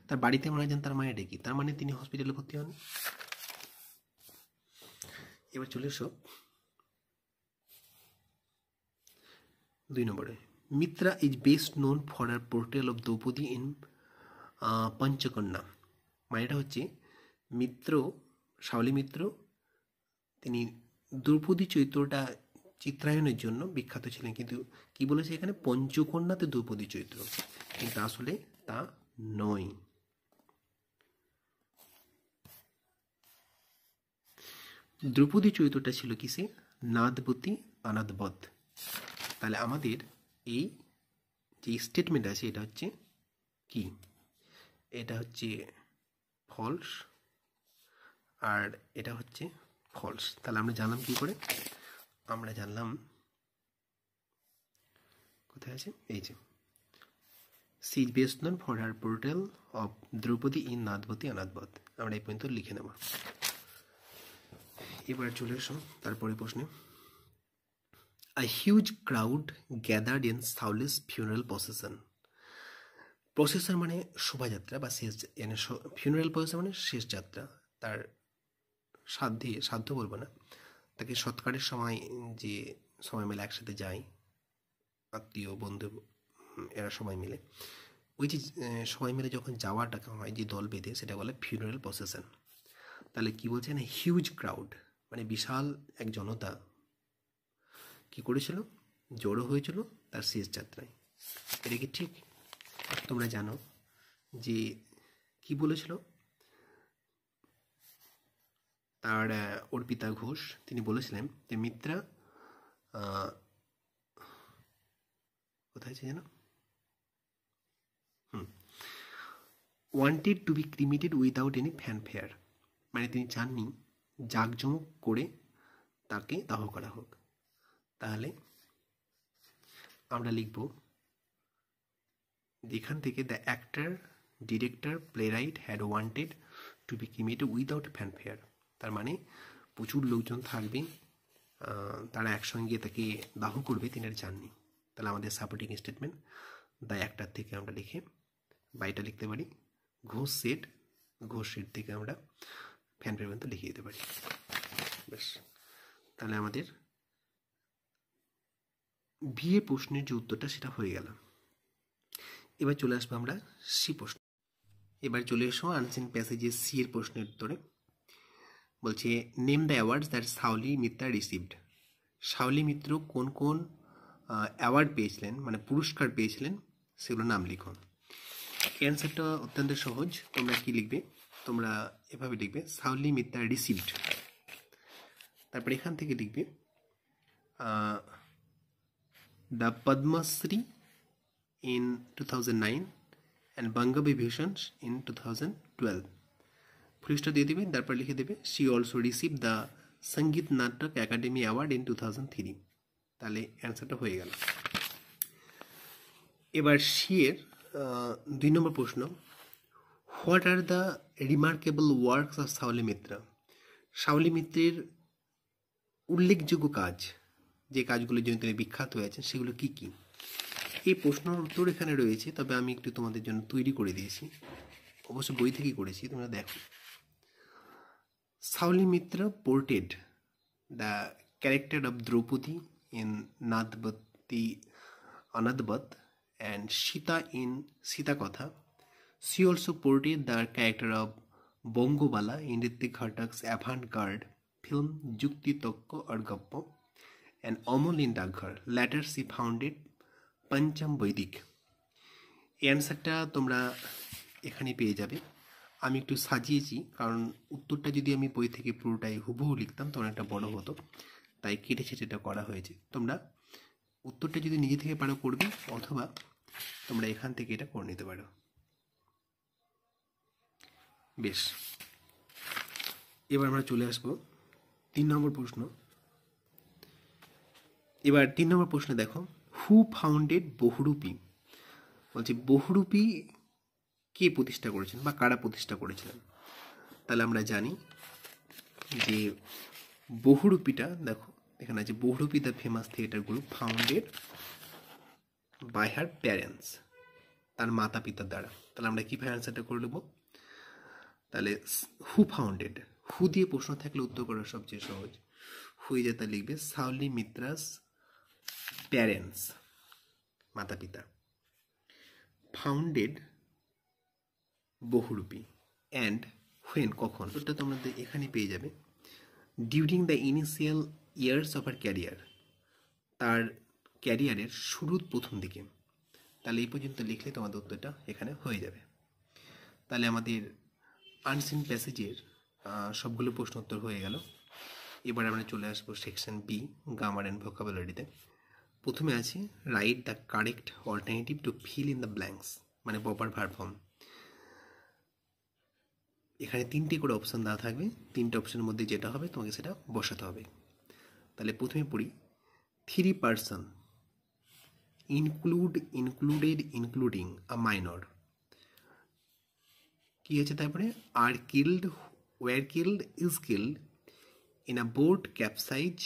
তার বাড়িতে মারা যান, তার মানে এটা কি? তার মানে তিনি হসপিটালে ভর্তি হন। এবার চলে এসো 2 নম্বরে। Mitra is best known for her portrayal of Draupadi in Panchakanya, মানে এটা হচ্ছে মিত্র, শাওলি মিত্র তিনি দ্রৌপদী চরিত্রটা চিত্রায়নের জন্য বিখ্যাত ছিলেন, কিন্তু কি বলেছে এখানে? পঞ্চকন্যাতে দ্রৌপদী চরিত্র, কিন্তু আসলে তা নয়। দ্রৌপদী চরিত্রটা ছিল কিসে? নাদবতী অনাদবধ। তাহলে আমাদের এই যে স্টেটমেন্ট আছে এটা হচ্ছে কি? এটা হচ্ছে ফলস আর এটা হচ্ছে ফলস। তাহলে আমরা জানলাম কি করে? আমরা জানলাম কোথায় আছে, এই যে she is best known for her portrayal of Draupadi in Nathabati Anathabat. আমরা এই পর্যন্ত লিখে নেব। এবার চলে এসো তারপরে প্রশ্নে। A huge crowd gathered in Shaoli's funeral procession. Procession মানে শোভাযাত্রা বা শেষ, ফিউনারাল প্রসেশন মানে শেষ যাত্রা। তার সাধ্য বলবো না, তাকে সৎকারের সময় যে সময় মিলে একসাথে যায়, আত্মীয় বন্ধু এরা সবাই মিলে, ওই যে সবাই মিলে যখন যাওয়াটা হয় যে দল বেঁধে, সেটা বলে ফিউনারাল প্রসেশন। তাহলে কি বলছে না? হিউজ ক্রাউড মানে বিশাল এক জনতা কি করেছিল? জড়ো হয়েছিল তার শেষ যাত্রায়। এটা কি ঠিক? তোমরা জানো যে কি বলেছিল তার অর্পিতা ঘোষ, তিনি বলেছিলেন যে মিত্রা কোথায় আছে যেন, wanted to be cremated without any fanfare, মানে তিনি চাননি জাঁকজমক করে তাকে দাহ করা হোক। তাহলে আমরা লিখব এখান থেকে the actor director playwright had wanted to be cremated without fanfare, তার মানে প্রচুর লোকজন থাকবে, তারা একসঙ্গে তাকে দাহ করবে, তিনি আর চাননি। তাহলে আমাদের সাপোর্টিং স্টেটমেন্ট দ্য অ্যাক্টর থেকে আমরা লিখে বাইটা লিখতে পারি, ঘোষ সেট, ঘোষ সেট থেকে আমরা ফ্যানফেয়ার পর্যন্ত লিখে দিতে পারি। ব্যাস, তাহলে আমাদের বিয়ে প্রশ্নের যে উত্তরটা সেটা হয়ে গেল। এবার চলে আসবো আমরা সি প্রশ্ন। এবার চলে এসো আনসিন প্যাসেজের সি এর প্রশ্নের উত্তরে। বলছে name the awards that Shaoli Mitra received. Shaoli Mitra কোন কোন অ্যাওয়ার্ড পেয়েছিলেন, মানে পুরস্কার পেয়েছিলেন, সেগুলো নাম লিখো। অ্যান্সারটা অত্যন্ত সহজ। তোমরা কি লিখবে, তোমরা এভাবে লিখবে শাওলি মিত্রা রিসিভড, তারপর এখান থেকে লিখবে the Padmashri in 2009 and Banga Vibhushan in 2012, full stop দিয়ে দেবে, তারপর লিখে দেবে she also received the সঙ্গীত নাটক একাডেমি অ্যাওয়ার্ড in 2003। তাহলে অ্যান্সারটা হয়ে গেল। এবার সি এর 2 নম্বর প্রশ্ন, what are the remarkable works of Shaoli Mitra. Shaoli মিত্রের উল্লেখযোগ্য কাজ, যে কাজগুলোর জন্য তিনি বিখ্যাত হয়েছেন, সেগুলো কি কি? এই প্রশ্নের উত্তর এখানে রয়েছে, তবে আমি একটু তোমাদের জন্য তৈরি করে দিয়েছি, অবশ্য বই থেকেই করেছি, তোমরা দেখো। Shaoli Mitra portrayed the character of Draupadi in Nathabati Anathabat and Sita in Sita Katha. She also portrayed the character of Bongobala in Ritik Ghatak's avant-garde film Jukti Tokko Aur Gappo and Amol in Dagghar. Later she founded পঞ্চম বৈদিক। এই অ্যান্সারটা তোমরা এখানে পেয়ে যাবে। আমি একটু সাজিয়েছি, কারণ উত্তরটা যদি আমি বই থেকে পুরোটাই হুবহু লিখতাম তখন একটা বড় হতো, তাই কেটে ছেটেটা করা হয়েছে। তোমরা উত্তরটা যদি নিজে থেকে পারো করবে, অথবা তোমরা এখান থেকে এটা করে নিতে পারো। বেশ, এবার আমরা চলে আসবো 3 নম্বর প্রশ্ন। এবার 3 নম্বর প্রশ্নে দেখো, হু ফাউন্ডেড বহুরূপী। বলছে বহুরূপী কে প্রতিষ্ঠা করেছেন বা কারা প্রতিষ্ঠা করেছিলেন। তাহলে আমরা জানি যে বহুরূপীটা, দেখো এখানে আছে Bohurupee the famous theatre group founded by her parents, তার মাতা পিতার দ্বারা। তাহলে আমরা কীভাবে অ্যান্সারটা করে নেব, তাহলে হু ফাউন্ডেড, হু দিয়ে প্রশ্ন থাকলে উত্তর করা সবচেয়ে সহজ। হুই যেটা লিখবে শাওলি মিত্রাস প্যারেন্টস, মাতা পিতা, ফাউন্ডেড বহুরূপী, অ্যান্ড হোয়েন কখন, ওটা তোমরা এখানে পেয়ে যাবে। During the initial years of her career, তার ক্যারিয়ারের শুরুর প্রথম দিকে। তাহলে এই পর্যন্ত লিখলে তোমাদের উত্তরটা এখানে হয়ে যাবে। তাহলে আমাদের আনসিন প্যাসেজের সবগুলো প্রশ্ন উত্তর হয়ে গেল। এবার আমরা চলে আসবো সেকশন বি, গ্রামার অ্যান্ড ভোকাবুলারিতে। প্রথমে আছে write the correct alternative to fill in the blanks, মানে প্রপার ভার্ব ফর্ম। এখানে 3টে করে অপশান দেওয়া থাকবে, 3টে অপশানের মধ্যে যেটা হবে তোমাকে সেটা বসাতে হবে। তাহলে প্রথমে পড়ি, 3 person, include, included, including a minor. কি আছে তারপরে, আর killed, were killed, is killed in a boat capsize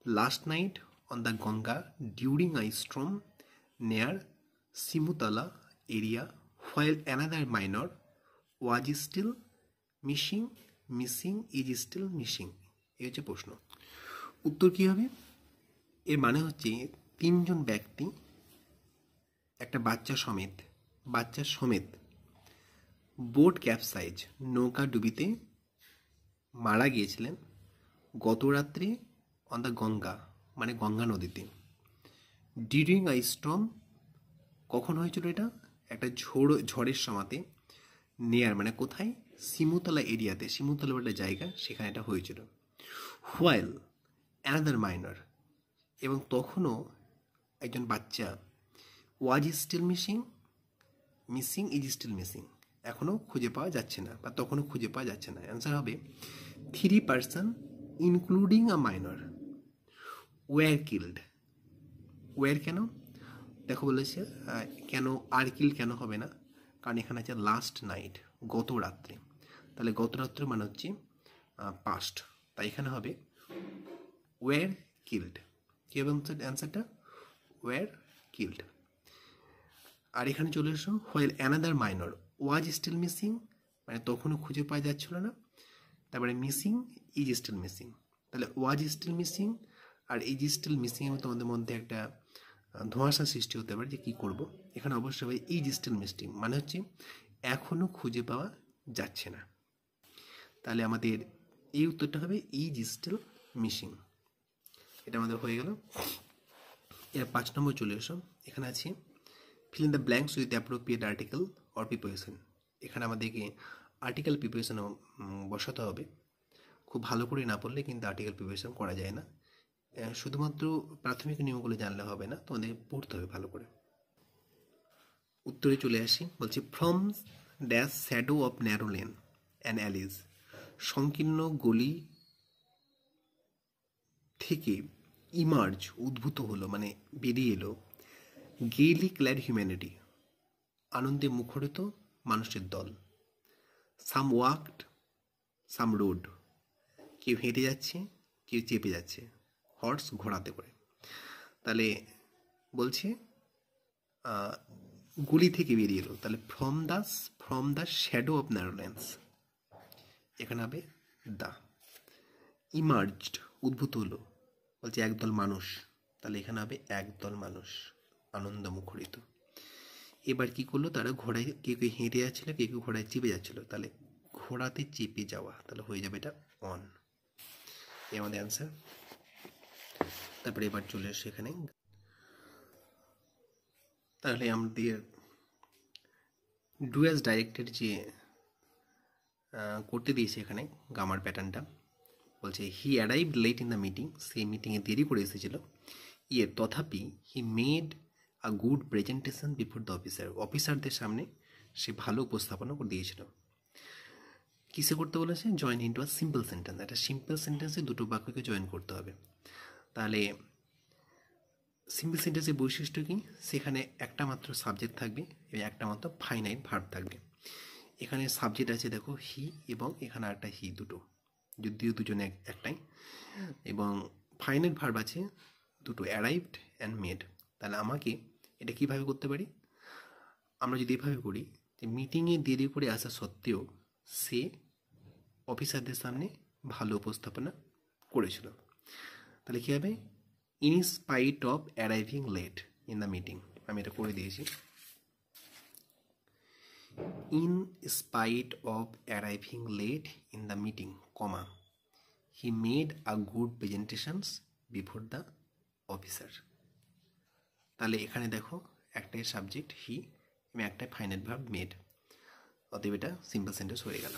last night on the Ganga during a storm near Simutala area, while another minor was still missing, is still missing। এই হচ্ছে প্রশ্ন। উত্তর কি হবে? এর মানে হচ্ছে 3জন ব্যক্তি একটা বাচ্চা সমেত বোট ক্যাপসাইজ, নৌকা ডুবিতে মারা গিয়েছিলেন গত রাত্রে অন দ্য গঙ্গা, মানে গঙ্গা নদীতে। ডিউরিং আই স্টর্ম, কখন হয়েছিল এটা? একটা ঝড়ের সময়তে। নেয়ার মানে কোথায়? সিমুতলা এরিয়াতে, সিমুতলা একটা জায়গা, সেখানে এটা হয়েছিল। হোয়াইল অ্যানাদার মাইনর, এবং তখনও একজন বাচ্চা was is still missing, missing is still missing, এখনও খুঁজে পাওয়া যাচ্ছে না বা তখনও খুঁজে পাওয়া যাচ্ছে না। অ্যান্সার হবে 3 person including a minor were killed. Were কেন দেখো বলেছে, কেন আর কিল কেন হবে না, কারণ এখানে আছে লাস্ট নাইট, গত রাত্রে। তাহলে গত রাত্রে মানে হচ্ছে পাস্ট, তাই এখানে হবে ওয়ার কিল্ড। কী হবে অ্যান্সারটা? Were killed. আর এখানে চলে এসো while another minor was still missing, মানে তখনও খুঁজে পাওয়া যাচ্ছিল না। তারপরে মিসিং ইজ স্টিল মিসিং, তাহলে ওয়াজ স্টিল মিসিং আর ইজ স্টিল মিসিং এর তোমাদের মধ্যে একটা ধোঁয়াশা সৃষ্টি হতে পারে যে কী করবো। এখানে অবশ্যই হবে ইজ স্টিল মিসিং, মানে হচ্ছে এখনও খুঁজে পাওয়া যাচ্ছে না। তাহলে আমাদের এই উত্তরটা হবে ইজ স্টিল মিসিং। এটা আমাদের হয়ে গেল। এর 5 নম্বর চলে এসো। এখানে আছে fill in the blanks with the appropriate article or preposition। এখানে আমাদেরকে আর্টিকেল প্রিপোজিশন বসাতে হবে। খুব ভালো করে না পড়লে কিন্তু আর্টিকেল প্রিপোজিশন করা যায় না। শুধুমাত্র প্রাথমিক নিয়মগুলো জানলে হবে না, তোমাদের পড়তে হবে ভালো করে। উত্তরে চলে আসি, বলছি from dash shadow of narrow lane and alleys, সংকীর্ণ গলি থেকে ইমার্জ উদ্ভূত হলো, মানে বেরিয়ে এলো, গেইলি ক্ল্যাড হিউম্যানিটি, আনন্দে মুখরিত মানুষের দল। সাম ওয়াকড, সাম রোড, কেউ হেঁটে যাচ্ছে, কেউ চেপে যাচ্ছে, হর্স ঘোড়াতে করে। তাহলে বলছে গুলি থেকে বেরিয়ে এলো, তাহলে ফ্রম দ্য শ্যাডো অফ ন্যারোল্যান্ডস, এখানে হবে দা। ইমার্জড উদ্ভূত হলো, বলছে একদল মানুষ, তাহলে এখানে হবে একদল মানুষ আনন্দ মুখরিত। এবার কি করলো, তারা ঘোড়ায়, কেউ কেউ হেঁটে যাচ্ছিলো, কেউ কেউ ঘোড়ায় চেপে যাচ্ছিলো, তাহলে ঘোড়াতে চেপে যাওয়া, তাহলে হয়ে যাবে এটা অন। এই আমাদের অ্যান্সার। তারপরে এবার চলে আসে এখানে, তাহলে আমাদের ডু অ্যাজ ডাইরেক্টেড যে করতে দিয়েছে এখানে গামার প্যাটার্নটা, বলছে he arrived late in the meeting, সেই মিটিংয়ে দেরি করে এসেছিল। তথাপি he made a good presentation before the officer, অফিসারদের সামনে সে ভালো উপস্থাপনা করে দিয়েছিল। কিসে করতে বলেছে? Join into a simple sentence, একটা সিম্পল সেন্টেন্সে দুটো বাক্যকে জয়েন করতে হবে। তাহলে সিম্পল সেন্টেন্সের বৈশিষ্ট্য কি? সেখানে একটা মাত্র সাবজেক্ট থাকবে এবং একটা মাত্র ফাইনাইট ভার্ব থাকবে। এখানে সাবজেক্ট আছে দেখো হি, এবং এখানে একটা হি, দুটো, যদিও দুজনে একটাই, এবং ফাইনাইট ভার্ব আছে দুটো, অ্যারাইভড অ্যান্ড মেড। তাহলে আমাকে এটা কীভাবে করতে পারি? আমরা যদি এভাবে করি যে মিটিংয়ে দেরি করে আসা সত্ত্বেও সে অফিসারদের সামনে ভালো উপস্থাপনা করেছিল, তাহলে কী হবে? In spite of arriving late in the meeting, আমি এটা করে দিয়েছি। In spite of arriving late in the meeting, comma, he made a good presentations before the officer. তাহলে এখানে দেখো একটাই সাবজেক্ট হি এবং একটাই ফাইনাল ভার্ব মেড, অতএব এটা সিম্পল সেন্টেন্স হয়ে গেল।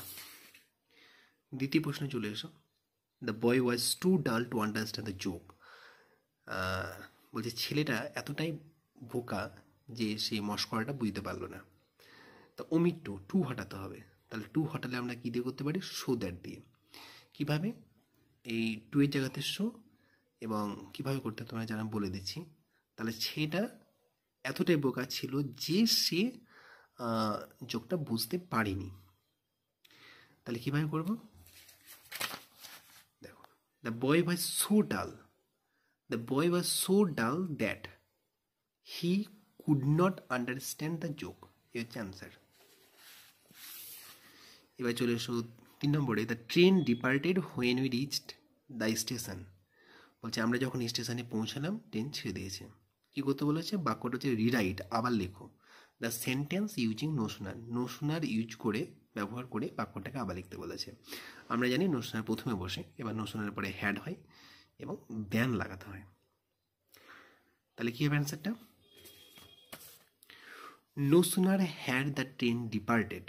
দ্বিতীয় প্রশ্নে চলে এসো। দ্য বয় ওয়াজ টু ডাল টু আন্ডারস্ট্যান্ড দ্য জোক, বলছে ছেলেটা এতটাই বোকা যে সে মস্করাটা বুঝতে পারলো না। তো ওমিট টু হটাতে হবে, তাহলে টু হটালে আমরা কী দিয়ে করতে পারি? শো দ্যাট দিয়ে। কীভাবে? এই টু এর জায়গাতে শো, এবং কীভাবে করতে তোমরা জানা বলে দিচ্ছি। তাহলে সেটা এতটাই বোকা ছিল যে সে জোকটা বুঝতে পারেনি। তাহলে কীভাবে করবো? দেখো, দ্য বয় ওয়াজ সো ডাল, দ্য বয় ওয়াজ সো ডাল that he could not understand the joke, এই হচ্ছে অ্যান্সার। এবার চলে এসো 3 নম্বরে, the train departed when we reached the station, বলছে আমরা যখন স্টেশনে পৌঁছালাম ট্রেন ছেড়ে দিয়েছে। কী করতে বলেছে? বাক্যটা হচ্ছে রিরাইট, আবার লেখো। দ্য সেন্টেন্স ইউজিং নোশনার, নোশনার ইউজ করে, ব্যবহার করে বাক্যটাকে আবার লিখতে বলেছে। আমরা জানি নোশনার প্রথমে বসে, এবার নোশনার পরে হ্যাড হয় এবং দ্যান লাগাতে হয়। তাহলে কী হবে অ্যান্সারটা? No sooner had the train departed,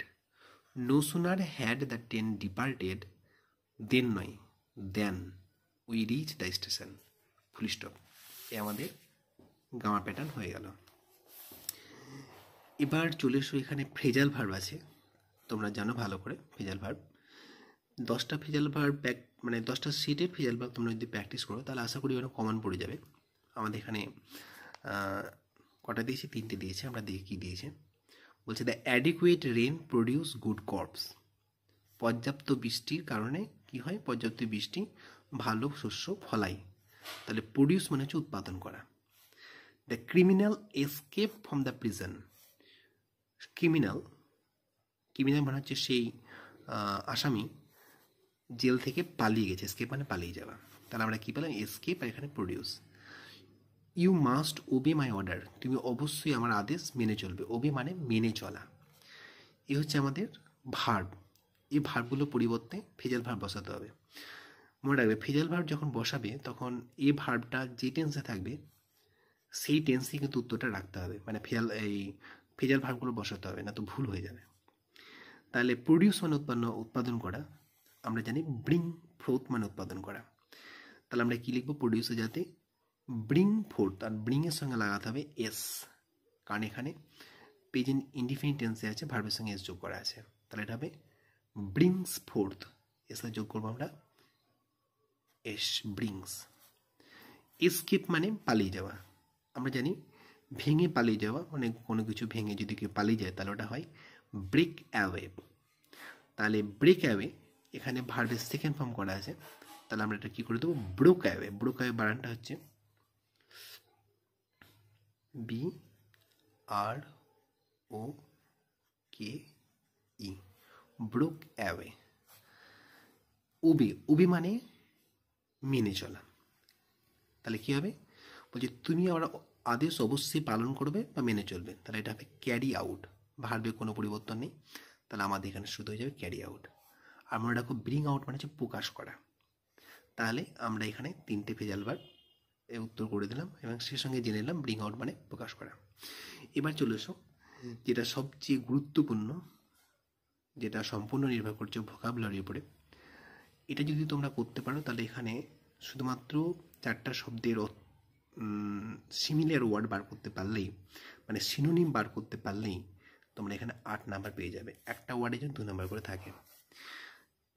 no sooner had the train departed, then নয়, then we reach the station, full stop. এ আমাদের গামা প্যাটার্ন হয়ে গেল। এবার চলে এসো, এখানে ফ্রেজাল ভার্ব আছে, তোমরা জানো ভালো করে ফ্রেজাল ভার্ব। 10টা ফ্রেজাল ভার্ব মানে 10টা সিটের ফ্রেজাল ভার্ব তোমরা যদি প্র্যাকটিস করো তাহলে আশা করি ওরা কমন পড়ে যাবে। আমাদের এখানে কটা দিয়েছে? 3টে দিয়েছে। আমরা দেখি কী দিয়েছে। বলছে the adequate rain produce good crops. পর্যাপ্ত বৃষ্টির কারণে কি হয়? পর্যাপ্ত বৃষ্টি ভালো শস্য ফলায়। তাহলে প্রডিউস মানে হচ্ছে উৎপাদন করা। The criminal escape from the prison. Criminal মানে হচ্ছে সেই আসামি জেল থেকে পালিয়ে গেছে। এসকেপ মানে পালিয়ে যাওয়া। তাহলে আমরা কী পেলাম? এসকেপ, আর এখানে produce. You must obey my order. তুমি অবশ্যই আমার আদেশ মেনে চলবে। ওবে মানে মেনে চলা। এ হচ্ছে আমাদের ভার্ব। এই ভার্বগুলো পরিবর্তে ফ্রেজাল ভার্ব বসাতে হবে। মনে রাখবে, ফ্রেজাল ভার্ব যখন বসাবে তখন এই ভার্বটা যে টেন্সে থাকবে সেই টেন্সে কিন্তু উত্তরটা রাখতে হবে। মানে ফ্রেজাল ভার্বগুলো বসাতে হবে, না তো ভুল হয়ে যাবে। তাহলে প্রডিউস মানে উৎপাদন করা। আমরা জানি ব্রিং ফোর্থ মানে উৎপাদন করা। তাহলে আমরা কী লিখবো? প্রডিউসে যাতে ব্রিং ফোর্থ, আর ব্রিংয়ের সঙ্গে লাগাতে হবে এস, কারণ এখানে প্রেজেন্ট ইনডিফিনিট টেন্সে আছে, ভার্বের সঙ্গে এস যোগ করা আছে। তাহলে এটা হবে ব্রিংস ফোর্থ। এসে যোগ করবো আমরা এস, ব্রিংস। এসকেপ মানে পালিয়ে যাওয়া। আমরা জানি ভেঙে পালিয়ে যাওয়া, মানে কোনো কিছু ভেঙে যদি কেউ পালিয়ে যায় তাহলে ওটা হয় ব্রেক অ্যাওয়ে। তাহলে ব্রেক অ্যাওয়ে এখানে ভার্বের সেকেন্ড ফর্ম করা আছে। তাহলে আমরা এটা কী করে দেবো? Broke away. ব্রোক অ্যাওয়ে বানানটা হচ্ছে BROKE, ব্রোক অ্যাওয়ে। ওবে মানে মেনে চলা। তাহলে কী হবে? বলছি তুমি আমার আদেশ অবশ্যই পালন করবে বা মেনে চলবে। তাহলে এটা হবে ক্যারি আউট। ভার্বে কোনো পরিবর্তন নেই, তাহলে আমাদের এখানে শুধু হয়ে যাবে ক্যারি আউট। আর মনে রাখো ব্রিং আউট মানে হচ্ছে প্রকাশ করা। তাহলে আমরা এখানে 3টে ফ্রেজাল ভার্ব উত্তর করে দিলাম এবং সে সঙ্গে জেনে নিলাম ব্রিং আউট মানে প্রকাশ করা। এবার চলে এসো যেটা সবচেয়ে গুরুত্বপূর্ণ, যেটা সম্পূর্ণ নির্ভর করছে ভোকাবুলারির উপরে। এটা যদি তোমরা করতে পারো তাহলে এখানে শুধুমাত্র 4টা শব্দের সিমিলার ওয়ার্ড বার করতে পারলেই, মানে সিনোনিম বার করতে পারলেই তোমরা এখানে 8 নাম্বার পেয়ে যাবে। একটা ওয়ার্ডে যেন 2 নাম্বার করে থাকে।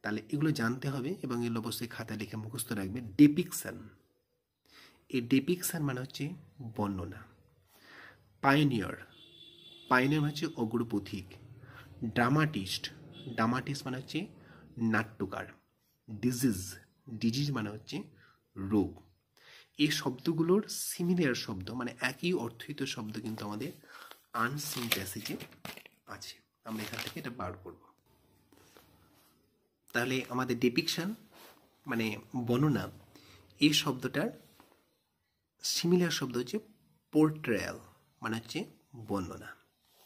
তাহলে এগুলো জানতে হবে এবং এগুলো অবশ্যই খাতায় লিখে মুখস্থ রাখবে। ডেপিকশন, এই ডেপিকশন মানে হচ্ছে বর্ণনা। পাইনিয়র মানে হচ্ছে অগ্রপথিক। ড্রামাটিস্ট মানে হচ্ছে নাট্যকার। ডিজিজ মানে হচ্ছে রোগ। এই শব্দগুলোর সিমিলার শব্দ, মানে একই অর্থিত শব্দ কিন্তু আমাদের আনসিন প্যাসেজে আছে। আমরা এখান থেকে এটা বার করব। তাহলে আমাদের ডেপিকশন মানে বর্ণনা, এই শব্দটার সিমিলার শব্দ হচ্ছে পোর্ট্রেয়াল, মানে হচ্ছে বর্ণনা।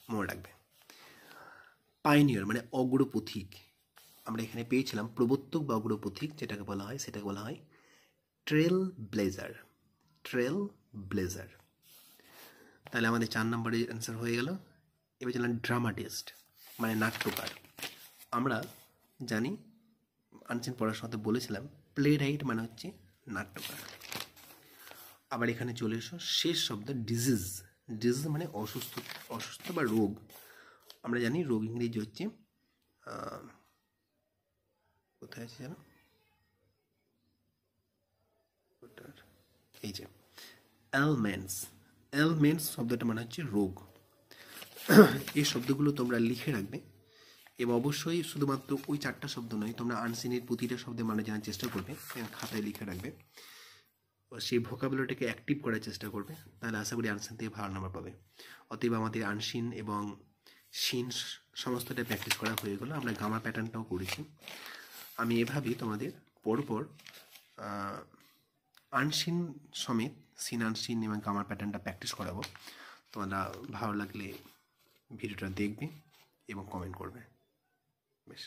মনে রাখবে। পাইনিয়র মানে অগ্রপথিক। আমরা এখানে পেয়েছিলাম প্রবর্তক বা অগ্রপথিক, যেটাকে বলা হয় সেটাকে বলা হয় ট্রেল ব্লেজার। তাহলে আমাদের 4 নম্বরের অ্যান্সার হয়ে গেল। এবার চললাম ড্রামাটিস্ট মানে নাট্যকার। আমরা জানি আনসিন পড়ার সাথে বলেছিলাম প্লে রাইট মানে হচ্ছে নাট্যকার। আবার এখানে চলে এসো শেষ শব্দ ডিজিজ মানে অসুস্থ বা রোগ। আমরা জানি রোগ ইংরেজি হচ্ছে কোথায় আছে জানো? এই যে এলমেন্টস শব্দটা মানে হচ্ছে রোগ। এই শব্দগুলো তোমরা লিখে রাখবে এবং অবশ্যই শুধুমাত্র ওই 4টা শব্দ নয়, তোমরা আনসিনের প্রতিটা শব্দে মানে জানার চেষ্টা করবে, খাতায় লিখে রাখবে। সেই ভোকাবুলারিটাকে অ্যাক্টিভ করার চেষ্টা করবে, তাহলে আশা করি আনসিন থেকে ভালো নাম্বার পাবে। অতএব আমাদের আনসিন এবং সিন সমস্তটা প্র্যাকটিস করা হয়ে গেলো। আমরা গামা প্যাটার্নটাও করেছি। আমি এভাবেই তোমাদের পরপর আনসিন সমেত সিন, আনসিন এবং গামার প্যাটার্নটা প্র্যাকটিস করাবো। তোমরা ভালো লাগলে ভিডিওটা দেখবে এবং কমেন্ট করবে। বেশ।